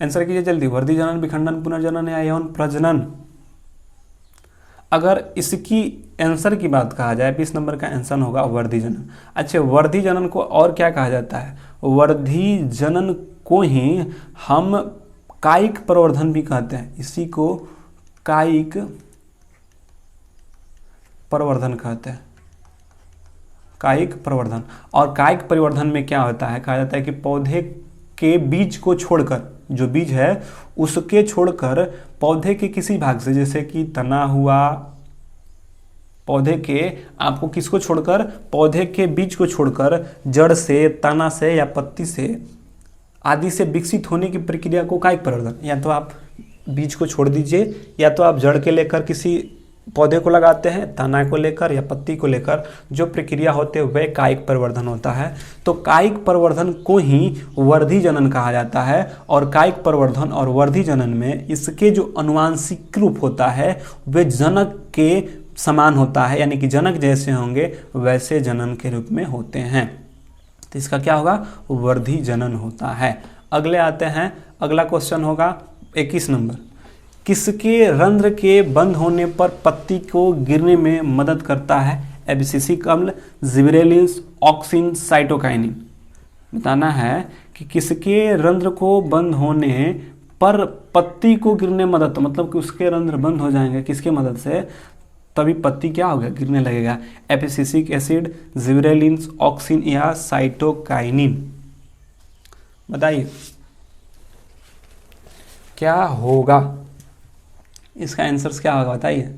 आंसर कीजिए जल्दी। वर्धी जनन, विखंडन, पुनर्जनन या यौन प्रजनन? अगर इसकी आंसर की बात कहा जाए 20 नंबर का आंसर होगा वर्धी जनन। अच्छा, वर्धी जनन को और क्या कहा जाता है? वर्धी जनन को ही हम कायिक प्रवर्धन भी कहते हैं। इसी को कायिक प्रवर्धन कहते हैं, कायिक प्रवर्धन। और कायिक परिवर्धन में क्या होता है? कहा जाता है कि पौधे के बीज को छोड़कर, जो बीज है उसके छोड़कर पौधे के किसी भाग से, जैसे कि तना हुआ, पौधे के आपको किसको छोड़कर? पौधे के बीज को छोड़कर जड़ से, तना से या पत्ती से आदि से विकसित होने की प्रक्रिया को कायिक प्रवर्धन। या तो आप बीज को छोड़ दीजिए, या तो आप जड़ के लेकर किसी पौधे को लगाते हैं, तना को लेकर या पत्ती को लेकर, जो प्रक्रिया होते हैं वह कायिक परिवर्धन होता है। तो कायिक परिवर्धन को ही वर्धी जनन कहा जाता है। और कायिक परिवर्धन और वर्धी जनन में इसके जो अनुवांशिक रूप होता है वह जनक के समान होता है, यानी कि जनक जैसे होंगे वैसे जनन के रूप में होते हैं। तो इसका क्या होगा? वर्धी जनन होता है। अगले आते हैं, अगला क्वेश्चन होगा 21 नंबर, किसके रंध्र के बंद होने पर पत्ती को गिरने में मदद करता है? एबिसिसिक अम्ल, जिबरेलिन्स, ऑक्सिन, साइटोकाइनिन। बताना है कि किसके रंध्र को बंद होने पर पत्ती को गिरने में मदद, मतलब कि उसके रंध्र बंद हो जाएंगे किसके मदद से, तभी पत्ती क्या होगा? गिरने लगेगा। एबिसिसिक एसिड, जिबरेलिन्स, ऑक्सिन या साइटोकाइनिन? बताइए क्या होगा? इसका आंसर क्या होगा बताइए।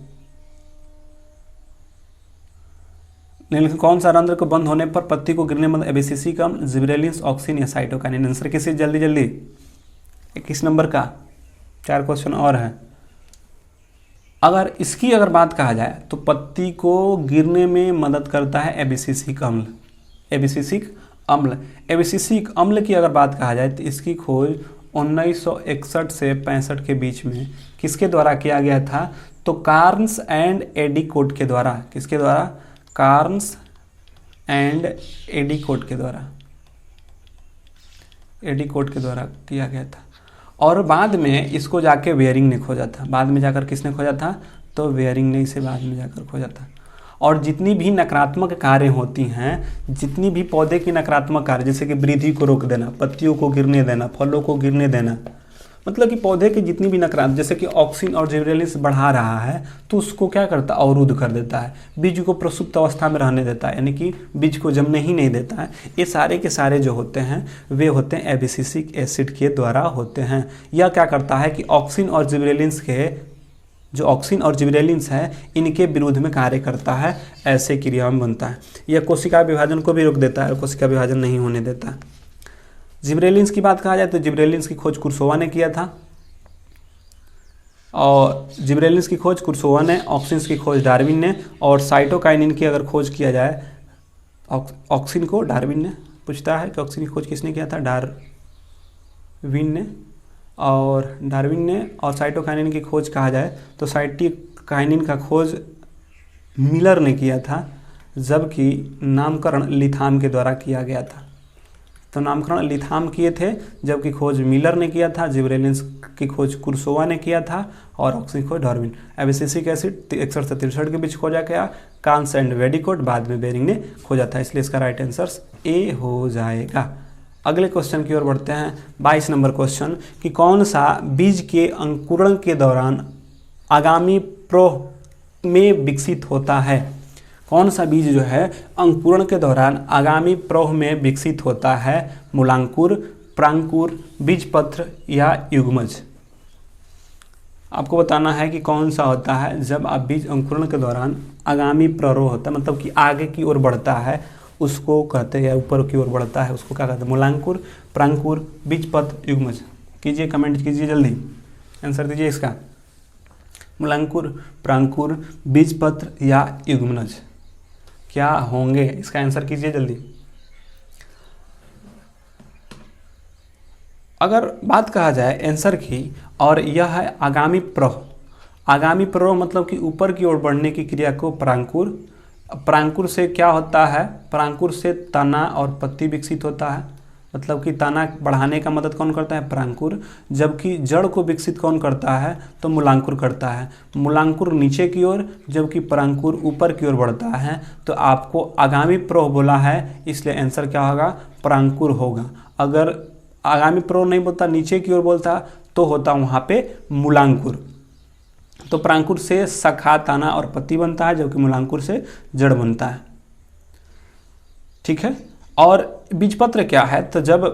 कौन सा रंध्र को बंद होने पर पत्ती को गिरने में? एबिसिसिक अम्ल, जिबरेलिन्स, ऑक्सिन या साइटोकाइनिन? आंसर किसी जल्दी जल्दी। 21 नंबर का 4 क्वेश्चन और है। अगर इसकी बात कहा जाए तो पत्ती को गिरने में मदद करता है एबिसिसिक अम्ल। एबिसिसिक अम्ल, एबिसिसिक अम्ल की अगर बात कहा जाए तो इसकी खोज 1961 से 65 के बीच में किसके द्वारा किया गया था? तो कार्न्स एंड एडिकोट के द्वारा। किसके द्वारा? कार्न्स एंड एडिकोट के द्वारा, एडिकोट के द्वारा किया गया था। और बाद में इसको जाके वेयरिंग ने खोजा था। बाद में जाकर किसने खोजा था? तो वेयरिंग ने इसे बाद में जाकर खोजा था। और जितनी भी नकारात्मक कार्य होती हैं, जितनी भी पौधे की नकारात्मक कार्य, जैसे कि वृद्धि को रोक देना, पत्तियों को गिरने देना, फलों को गिरने देना, मतलब कि पौधे की जितनी भी नकारात्मक, जैसे कि ऑक्सिन और जिबरेलिन्स बढ़ा रहा है तो उसको क्या करता है, अवरुद्ध कर देता है, बीज को प्रसुप्त अवस्था में रहने देता है, यानी कि बीज को जमने ही नहीं देता है। ये सारे के सारे जो होते हैं वे होते हैं एबिसिसिक एसिड के द्वारा होते हैं। यह क्या करता है कि ऑक्सिन और जिबरेलिन्स के जो ऑक्सिन और जिबरेलिन्स है इनके विरोध में कार्य करता है, ऐसे क्रिया में बनता है। यह कोशिका विभाजन को भी रोक देता है और कोशिका विभाजन नहीं होने देता। जिबरेलिन्स की बात कहा जाए तो जिबरेलिन्स की खोज कुर्सोवा ने किया था, और जिबरेलिन्स की खोज कुर्सोवा ने, ऑक्सिन की खोज डार्विन ने, और साइटोकाइनिन की अगर खोज किया जाए, ऑक्सिन को डार्विन ने पूछता है कि ऑक्सिन की खोज किसने किया था, डार्विन ने, और डार्विन ने। और साइटोकाइनिन की खोज कहा जाए तो साइटोकाइनिन का खोज मिलर ने किया था, जबकि नामकरण लिथाम के द्वारा किया गया था। तो नामकरण लिथाम किए थे जबकि खोज मिलर ने किया था, जिबरेलिन्स की खोज कुर्सोवा ने किया था, और ऑक्सिन की खोज डार्विन। एबिसिसिक एसिड 61 से 63 के बीच खोजा गया, कांस एंड वेडिकोट बाद में बेरिंग ने खोजा था, इसलिए इसका राइट आंसर ए हो जाएगा। अगले क्वेश्चन की ओर बढ़ते हैं, 22 नंबर क्वेश्चन, कि कौन सा बीज के अंकुरण के दौरान आगामी प्रोह में विकसित होता है। कौन सा बीज जो है अंकुरण के दौरान आगामी प्रोह में विकसित होता है, मूलांकुर, प्रांकुर, बीजपत्र या युग्मज। आपको बताना है कि कौन सा होता है जब आप बीज अंकुरण के दौरान आगामी प्ररोह होता है, मतलब कि आगे की ओर बढ़ता है, उसको कहते हैं, या ऊपर की ओर बढ़ता है उसको क्या कहते हैं, मूलांकुर, प्रांकुर, बीजपत्र, युग्मज। कीजिए, कमेंट कीजिए, जल्दी आंसर दीजिए इसका, मूलांकुर, प्रांकुर, बीजपत्र या युग्मज क्या होंगे, इसका आंसर कीजिए जल्दी। अगर बात कहा जाए आंसर की, और यह है आगामी प्ररोह। आगामी प्ररोह मतलब कि ऊपर की ओर बढ़ने की क्रिया को प्रांकुर। प्रांकुर से क्या होता है, प्रांकुर से तना और पत्ती विकसित होता है, मतलब कि तना बढ़ाने का मदद कौन करता है, प्रांकुर। जबकि जड़ को विकसित कौन करता है, तो मूलांकुर करता है। मूलांकुर नीचे की ओर, जबकि प्रांकुर ऊपर की ओर बढ़ता है। तो आपको आगामी प्रोह बोला है, इसलिए आंसर क्या होगा, प्रांकुर होगा। अगर आगामी प्रोह नहीं बोलता, नीचे की ओर बोलता, तो होता वहाँ पे मूलांकुर। तो प्रांकुर से शाखा, तना और पत्ती बनता है, जबकि मूलांकुर से जड़ बनता है। ठीक है। और बीजपत्र क्या है, तो जब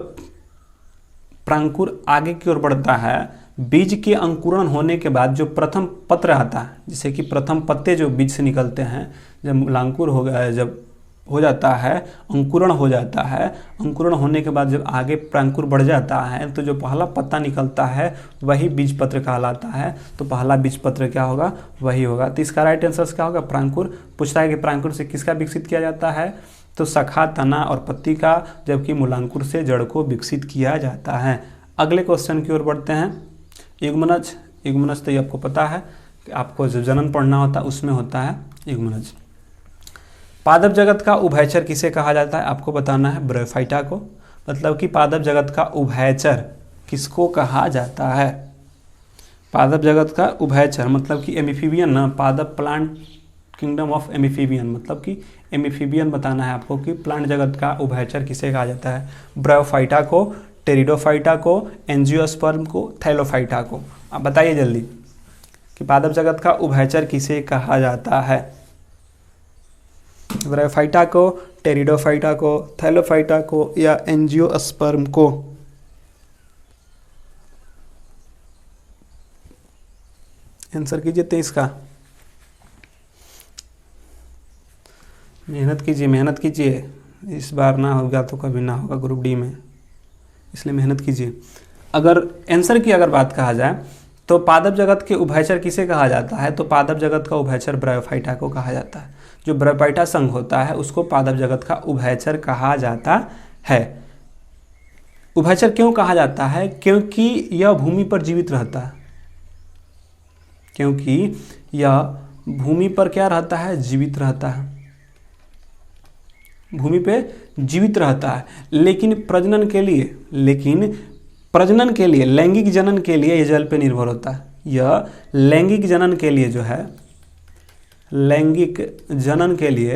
प्रांकुर आगे की ओर बढ़ता है, बीज के अंकुरण होने के बाद जो प्रथम पत्र आता है, जैसे कि प्रथम पत्ते जो बीज से निकलते हैं, जब मूलांकुर हो गया, जब हो जाता है, अंकुरण हो जाता है, अंकुरण होने के बाद जब आगे प्रांकुर बढ़ जाता है, तो जो पहला पत्ता निकलता है वही बीजपत्र कहलाता है। तो पहला बीजपत्र क्या होगा, वही होगा। तो इसका राइट आंसर क्या होगा, प्रांकुर। पूछता है कि प्रांकुर से किसका विकसित किया जाता है, तो शाखा, तना और पत्ती का, जबकि मूलांकुर से जड़ को विकसित किया जाता है। अगले क्वेश्चन की ओर बढ़ते हैं, युग्मनज। युग्मनज तो ये आपको पता है कि आपको जो जनन पढ़ना होता है उसमें होता है युग्मनज। पादप जगत का उभयचर किसे कहा जाता है, आपको बताना है, ब्रायोफाइटा को। मतलब कि पादप जगत का उभयचर किसको कहा जाता है, पादप जगत का उभयचर मतलब कि एम्फीबियन ना, पादप प्लांट किंगडम ऑफ एम्फीबियन, मतलब कि एम्फीबियन बताना है आपको कि प्लांट जगत का उभयचर किसे कहा जाता है, ब्रायोफाइटा को, टेरिडोफाइटा को, एंजियोस्पर्म को, थैलोफाइटा को। आप बताइए जल्दी कि पादप जगत का उभयचर किसे कहा जाता है, ब्रायोफाइटा को, टेरिडोफाइटा को, थैलोफाइटा को या एंजियोस्पर्म को। आंसर कीजिए 23 का। मेहनत कीजिए, मेहनत कीजिए, इस बार ना होगा तो कभी ना होगा ग्रुप डी में, इसलिए मेहनत कीजिए। अगर आंसर की अगर बात कहा जाए तो पादप जगत के उभयचर किसे कहा जाता है, तो पादप जगत का उभयचर ब्रायोफाइटा को कहा जाता है। जो ब्रायोफाइटा संघ होता है उसको पादप जगत का उभयचर कहा जाता है। उभयचर क्यों कहा जाता है, क्योंकि यह भूमि पर जीवित रहता है, क्योंकि यह भूमि पर क्या रहता है, जीवित रहता है, भूमि पे जीवित रहता है। लेकिन प्रजनन के लिए लैंगिक जनन के लिए यह जल पे निर्भर होता है। यह लैंगिक जनन के लिए जो है, लैंगिक जनन के लिए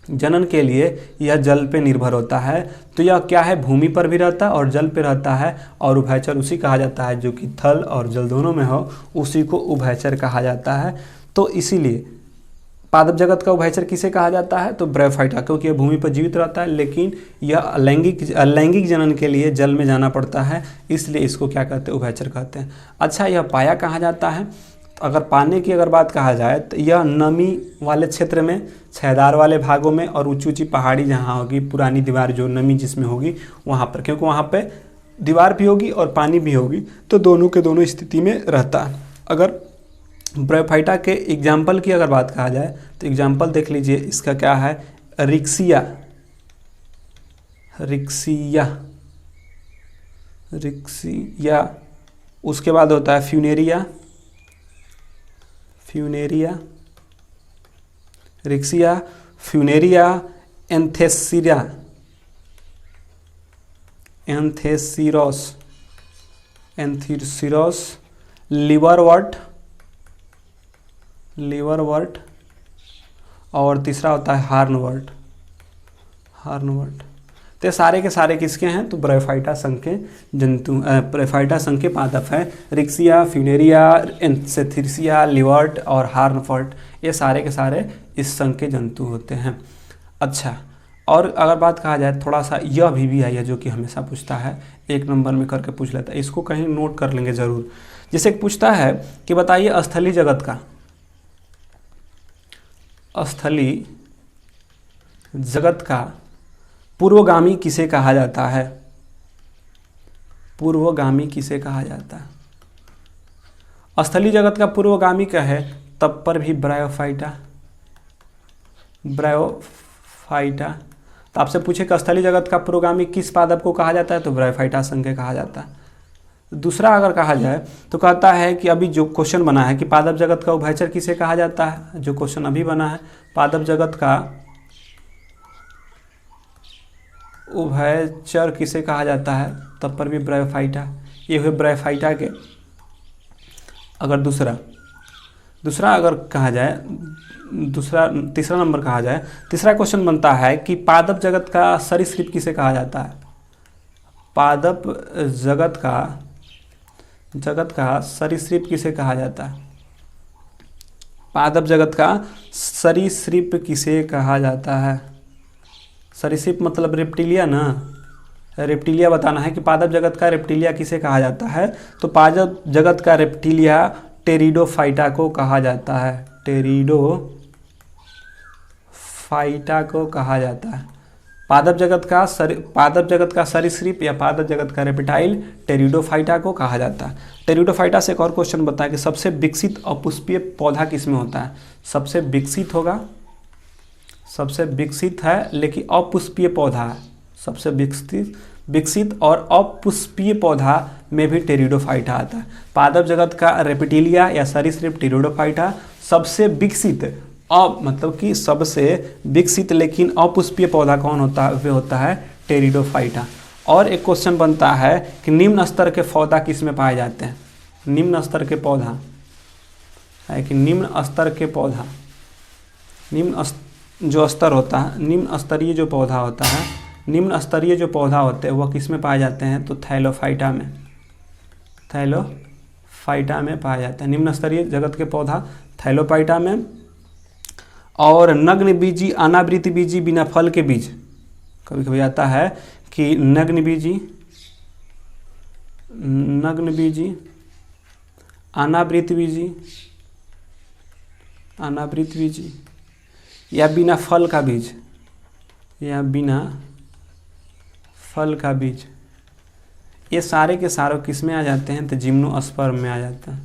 जनन के लिए यह जल पे निर्भर होता है। तो यह क्या है, भूमि पर भी रहता है और जल पे रहता है, और उभयचर उसी कहा जाता है जो कि थल और जल दोनों में हो, उसी को उभयचर कहा जाता है। तो इसीलिए पादप जगत का उभयचर किसे कहा जाता है, तो ब्रायोफाइटा, क्योंकि यह भूमि पर जीवित रहता है लेकिन यह अलैंगिक जनन के लिए जल में जाना पड़ता है, इसलिए इसको क्या कहते हैं, उभयचर कहते हैं। अच्छा, यह पाया कहाँ जाता है, तो अगर पाने की अगर बात कहा जाए तो यह नमी वाले क्षेत्र में, छायादार वाले भागों में, और ऊंची ऊंची पहाड़ी जहाँ होगी, पुरानी दीवार जो नमी जिसमें होगी वहाँ पर, क्योंकि वहाँ पे दीवार भी होगी और पानी भी होगी, तो दोनों के दोनों स्थिति में रहता है। अगर ब्रायोफाइटा के एग्जाम्पल की अगर बात कहा जाए तो एग्जाम्पल देख लीजिए, इसका क्या है, रिक्सिया, रिक्सिया, रिक्सिया, उसके बाद होता है Funaria, Funaria, Riccia, Funaria, Anthoceros, Anthoceros, Anthoceros, liverwort, liverwort, और तीसरा होता है हार्नवर्ट, हार्नवर्ट। तो ये सारे के सारे किसके हैं, तो ब्रायोफाइटा संघ के जंतु, ब्रायोफाइटा संघ के पादप हैं। रिक्सिया, फ्यूनेरिया, एंथेसिरिया, लिवर्ट और हार्नवर्ट, ये सारे के सारे इस संघ के जंतु होते हैं। अच्छा, और अगर बात कहा जाए थोड़ा सा, यह भी है जो कि हमेशा पूछता है, 1 नंबर में करके पूछ लेता है, इसको कहीं नोट कर लेंगे ज़रूर। जैसे पूछता है कि बताइए स्थलीय जगत का, स्थलीय जगत का पूर्वगामी किसे कहा जाता है, पूर्वगामी किसे कहा जाता है। स्थलीय जगत का पूर्वगामी कहे तब पर भी ब्रायोफाइटा, ब्रायोफाइटा। तो आपसे पूछे कि स्थलीय जगत का पूर्वगामी किस पादप को कहा जाता है, तो ब्रायोफाइटा संघ के कहा जाता है। दूसरा अगर कहा जाए तो कहता है कि अभी जो क्वेश्चन बना है कि पादप जगत का उभयचर किसे कहा जाता है, जो क्वेश्चन अभी बना है, पादप जगत का उभयचर किसे कहा जाता है, तब पर भी ब्रायोफाइटा। ये हुए ब्रायोफाइटा के। अगर दूसरा अगर कहा जाए, तीसरा नंबर कहा जाए, तीसरा क्वेश्चन बनता है कि पादप जगत का सरीसृप किसे कहा जाता है, पादप जगत का सरीसृप किसे कहा जाता है, पादप जगत का सरीसृप किसे कहा जाता है। सरीसृप मतलब रेप्टिलिया ना, रेप्टिलिया बताना है कि पादप जगत का रेप्टिलिया किसे कहा जाता है, तो पादप जगत का रेप्टिलिया टेरिडोफाइटा को कहा जाता है, टेरिडोफाइटा को कहा जाता है। पादप जगत का सरीसृप या पादप जगत का रेप्टाइल टेरिडोफाइटा को कहा जाता है। टेरिडोफाइटा से एक और क्वेश्चन बताया कि सबसे विकसित अपुष्पीय पौधा किसमें होता है, सबसे विकसित होगा, सबसे विकसित है लेकिन अपुष्पीय पौधा है, सबसे विकसित और अपुष्पीय पौधा में भी टेरिडोफाइटा आता है। पादप जगत का रेप्टिलिया या सरीसृप टेरिडोफाइटा सबसे विकसित, मतलब कि सबसे विकसित लेकिन अपुष्पीय पौधा कौन होता है, वे होता है टेरिडोफाइटा। और एक क्वेश्चन बनता है कि निम्न स्तर के पौधा किस में पाए जाते हैं, निम्न स्तर के पौधा है कि निम्न स्तर के पौधा, जो स्तर होता है, निम्न स्तरीय जो पौधा होता है, निम्न स्तरीय जो पौधा होते हैं वह किस में पाए जाते हैं, तो थैलोफाइटा में, थैलोफाइटा में पाया जाता है। निम्न स्तरीय जगत के पौधा थैलोफाइटा में। और नग्न बीजी, अनावृत बीजी, बिना फल के बीज, कभी कभी आता है कि नग्न बीजी, अनावृत बीजी या बिना फल का बीज, या बिना फल का बीज, ये सारे के सारे किस में आ जाते हैं, तो जिम्नोस्पर्म में आ जाता है,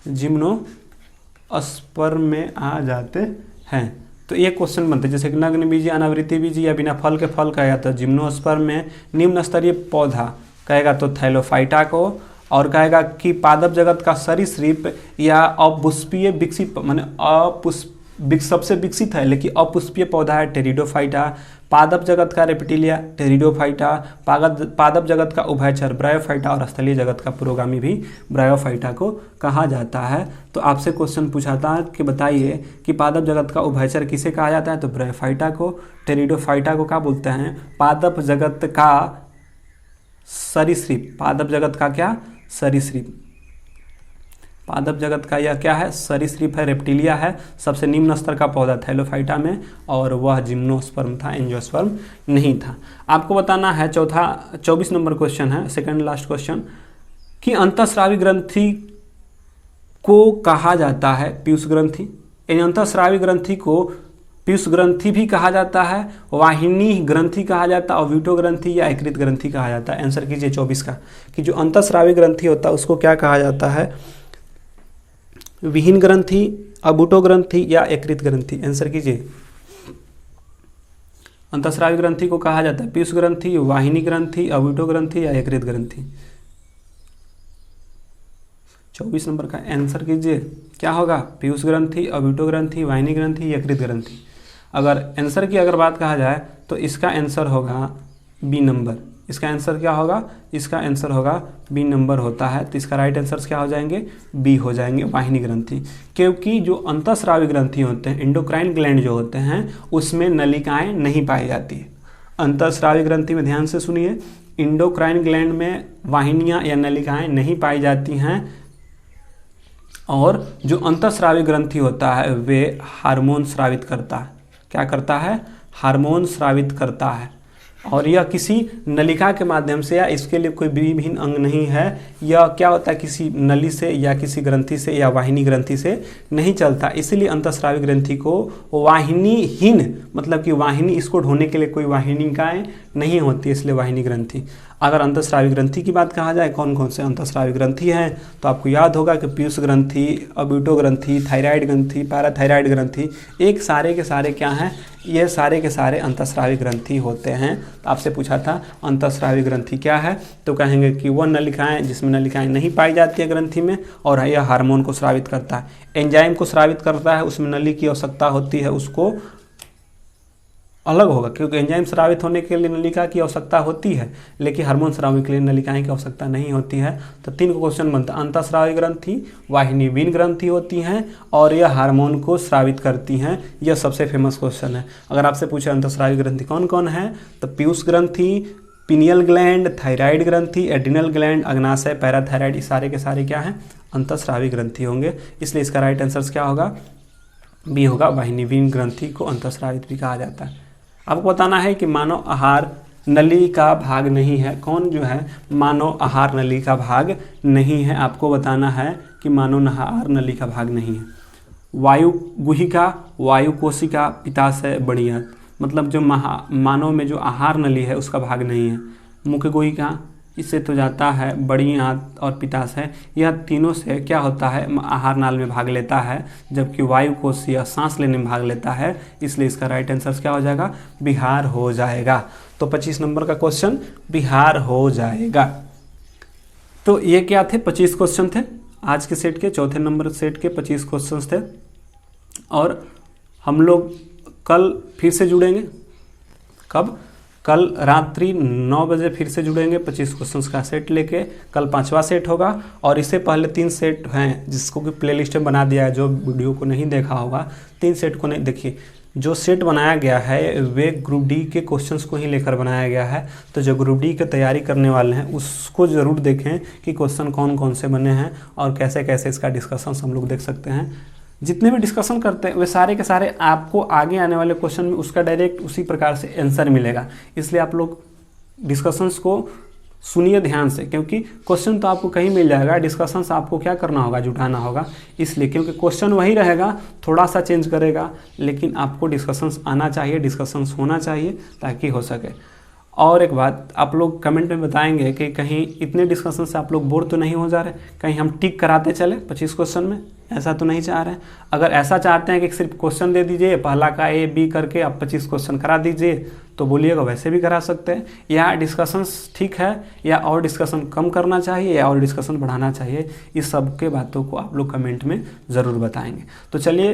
जिम्नोस्पर्म में आ जाते हैं। तो ये क्वेश्चन बनते हैं जैसे कि नग्न बीजी, अनावृत बीजी या बिना फल के फल कहेगा तो जिम्नोस्पर्म में, निम्न स्तरीय पौधा कहेगा तो थैलोफाइटा को, और कहेगा कि पादप जगत का सरीसृप या अपुष्पीय विकसित माने सबसे विकसित है लेकिन अपुष्पीय पौधा है टेरिडोफाइटा। पादप जगत का रेप्टिलिया टेरिडोफाइटा। पादप जगत का उभयचर ब्रायोफाइटा और स्थलीय जगत का पुरोगामी भी ब्रायोफाइटा को कहा जाता है। तो आपसे क्वेश्चन पूछा था कि बताइए कि पादप जगत का उभयचर किसे कहा जाता है, तो ब्रायोफाइटा को। टेरिडोफाइटा को क्या बोलते हैं, पादप जगत का सरीसृप। पादप जगत का क्या, सरीसृप। पादप जगत का यह क्या है, सरीसृप है, रेप्टिलिया है। सबसे निम्न स्तर का पौधा थैलोफाइटा में, और वह जिम्नोस्पर्म था, एंजियोस्पर्म नहीं था। आपको बताना है 24 नंबर क्वेश्चन है, सेकंड लास्ट क्वेश्चन, कि अंतःस्रावी ग्रंथि को कहा जाता है पीयूष ग्रंथि। इन अंतःस्रावी ग्रंथि को पीयूष ग्रंथि भी कहा जाता है, वाहिनी ग्रंथि कहा जाता है, और व्यूटो ग्रंथि या एकृत ग्रंथि कहा जाता है। आंसर कीजिए 24 का, कि जो अंतःस्रावी ग्रंथि होता है उसको क्या कहा जाता है, विहीन ग्रंथि, अबूटो ग्रंथि या एकृत ग्रंथि। आंसर कीजिए। अंतःस्रावी ग्रंथि को कहा जाता है पीयूष ग्रंथि, वाहिनी ग्रंथि, अबूटो ग्रंथि या एकृत ग्रंथि। 24 नंबर का आंसर कीजिए, क्या होगा, पीयूष ग्रंथि, अबूटो ग्रंथि, वाहिनी ग्रंथि, एकृत ग्रंथि। अगर आंसर की अगर बात कहा जाए तो इसका आंसर होगा बी नंबर। इसका आंसर क्या होगा, इसका आंसर होगा बी नंबर होता है। तो इसका राइट आंसर क्या हो जाएंगे, बी हो जाएंगे, वाहिनी ग्रंथि। क्योंकि जो अंतःस्रावी ग्रंथि होते हैं, एंडोक्राइन ग्लैंड जो होते हैं, उसमें नलिकाएं नहीं पाई जाती है। अंतःस्रावी ग्रंथि में ध्यान से सुनिए, एंडोक्राइन ग्लैंड में वाहिनियां या नलिकाएं नहीं पाई जाती हैं, और जो अंतःस्रावी ग्रंथि होता है वे हार्मोन स्रावित करता है। क्या करता है, हार्मोन स्रावित करता है, और यह किसी नलिका के माध्यम से, या इसके लिए कोई विभिन्न अंग नहीं है, यह क्या होता है, किसी नली से या किसी ग्रंथि से या वाहिनी ग्रंथि से नहीं चलता। इसीलिए अंतःस्रावी ग्रंथि को वाहिनीहीन, मतलब कि वाहिनी, इसको ढोने के लिए कोई वाहिनिकाएं नहीं होती, इसलिए वाहिनी ग्रंथि। अगर अंतःस्रावी ग्रंथि की बात कहा जाए, कौन कौन से अंतःस्रावी ग्रंथि हैं, तो आपको याद होगा कि पीयूष ग्रंथि, अबूटो ग्रंथि, थायराइड ग्रंथि, पैराथायराइड ग्रंथि, एक सारे के सारे क्या हैं, ये सारे के सारे अंतःस्रावी ग्रंथि होते हैं। तो आपसे पूछा था अंतःस्रावी ग्रंथि क्या है, तो कहेंगे कि वह नलिकाएं जिसमें नलिकाएं नहीं पाई जाती है ग्रंथि में, और यह हार्मोन को स्रावित करता है, एंजाइम को स्रावित करता है, उसमें नली की आवश्यकता होती है, उसको अलग होगा, क्योंकि एंजाइम स्रावित होने के लिए नलिका की आवश्यकता होती है, लेकिन हार्मोन स्राव के लिए नलिकाएं की आवश्यकता नहीं होती है। तो 3 को क्वेश्चन बनता है, अंतःस्रावी ग्रंथि, वाहिनी बीन ग्रंथि होती हैं, और यह हार्मोन को स्रावित करती हैं। यह सबसे फेमस क्वेश्चन है। अगर आपसे पूछे अंतःस्रावी ग्रंथि कौन कौन है, तो पीयूष ग्रंथि, पिनियल ग्लैंड, थायराइड ग्रंथि, एड्रिनल ग्लैंड, अग्नाशय, पैराथायराइड, ये सारे के सारे क्या हैं, अंतःस्रावी ग्रंथि होंगे। इसलिए इसका राइट आंसर क्या होगा, बी होगा, वाहिनी बीन ग्रंथि को अंतःस्रावित भी कहा जाता है। आपको बताना है कि मानव आहार नली का भाग नहीं है। कौन जो है, मानव आहार नली का भाग नहीं है। आपको बताना है कि मानव आहार नली का भाग नहीं है। वायु गुहिका, वायु कोशिका, पित्ताशय, बड़ियात, मतलब जो मानव में जो आहार नली है उसका भाग नहीं है। मुख्य गुहिका, इससे तो जाता है बड़ी आंत और पित्ताशय, यह तीनों से क्या होता है, आहार नाल में भाग लेता है, जबकि वायु कोशिका सांस लेने में भाग लेता है। इसलिए इसका राइट आंसर क्या हो जाएगा, बिहार हो जाएगा। तो 25 नंबर का क्वेश्चन बिहार हो जाएगा। तो ये क्या थे, 25 क्वेश्चन थे आज के सेट के, चौथे नंबर सेट के 25 क्वेश्चन थे। और हम लोग कल फिर से जुड़ेंगे। कब, कल रात्रि 9 बजे फिर से जुड़ेंगे 25 क्वेश्चंस का सेट लेके। कल 5वां सेट होगा, और इससे पहले 3 सेट हैं जिसको कि प्लेलिस्ट में बना दिया है। जो वीडियो को नहीं देखा होगा, 3 सेट को नहीं देखिए, जो सेट बनाया गया है वे ग्रुप डी के क्वेश्चंस को ही लेकर बनाया गया है। तो जो ग्रुप डी की तैयारी करने वाले हैं उसको ज़रूर देखें कि क्वेश्चन कौन कौन से बने हैं और कैसे कैसे इसका डिस्कशन हम लोग देख सकते हैं। जितने भी डिस्कशन करते हैं वे सारे के सारे आपको आगे आने वाले क्वेश्चन में उसका डायरेक्ट उसी प्रकार से आंसर मिलेगा। इसलिए आप लोग डिस्कशंस को सुनिए ध्यान से, क्योंकि क्वेश्चन तो आपको कहीं मिल जाएगा, डिस्कशंस आपको क्या करना होगा, जुटाना होगा। इसलिए क्योंकि क्वेश्चन वही रहेगा, थोड़ा सा चेंज करेगा, लेकिन आपको डिस्कशंस आना चाहिए, डिस्कशंस होना चाहिए ताकि हो सके। और एक बात, आप लोग कमेंट में बताएंगे कि कहीं इतने डिस्कशन से आप लोग बोर तो नहीं हो जा रहे, कहीं हम टिक कराते चले 25 क्वेश्चन में, ऐसा तो नहीं चाह रहे हैं। अगर ऐसा चाहते हैं कि सिर्फ क्वेश्चन दे दीजिए, पहला का ए बी करके आप 25 क्वेश्चन करा दीजिए, तो बोलिएगा, वैसे भी करा सकते हैं। या डिस्कशंस ठीक है, या और डिस्कशन कम करना चाहिए, या और डिस्कशन बढ़ाना चाहिए, इस सब के बातों को आप लोग कमेंट में ज़रूर बताएंगे। तो चलिए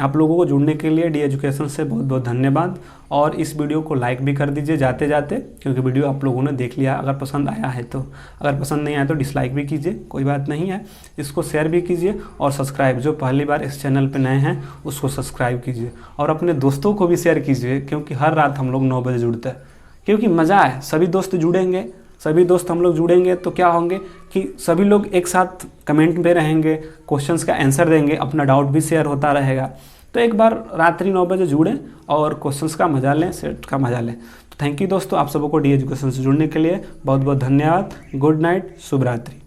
आप लोगों को जुड़ने के लिए डी एजुकेशन से बहुत बहुत धन्यवाद। और इस वीडियो को लाइक भी कर दीजिए जाते जाते, क्योंकि वीडियो आप लोगों ने देख लिया। अगर पसंद आया है तो, अगर पसंद नहीं आया तो डिसलाइक भी कीजिए, कोई बात नहीं है। इसको शेयर भी कीजिए और सब्सक्राइब, जो पहली बार इस चैनल पे नए हैं उसको सब्सक्राइब कीजिए और अपने दोस्तों को भी शेयर कीजिए, क्योंकि हर रात हम लोग 9 बजे जुड़ते हैं, क्योंकि मज़ा है। सभी दोस्त जुड़ेंगे, सभी दोस्त हम लोग जुड़ेंगे तो क्या होंगे कि सभी लोग एक साथ कमेंट में रहेंगे, क्वेश्चंस का आंसर देंगे, अपना डाउट भी शेयर होता रहेगा। तो एक बार रात्रि 9 बजे जुड़ें और क्वेश्चंस का मजा लें, सेट का मजा लें। तो थैंक यू दोस्तों, आप सबको डी एजुकेशन से जुड़ने के लिए बहुत बहुत धन्यवाद। गुड नाइट, शुभ रात्रि।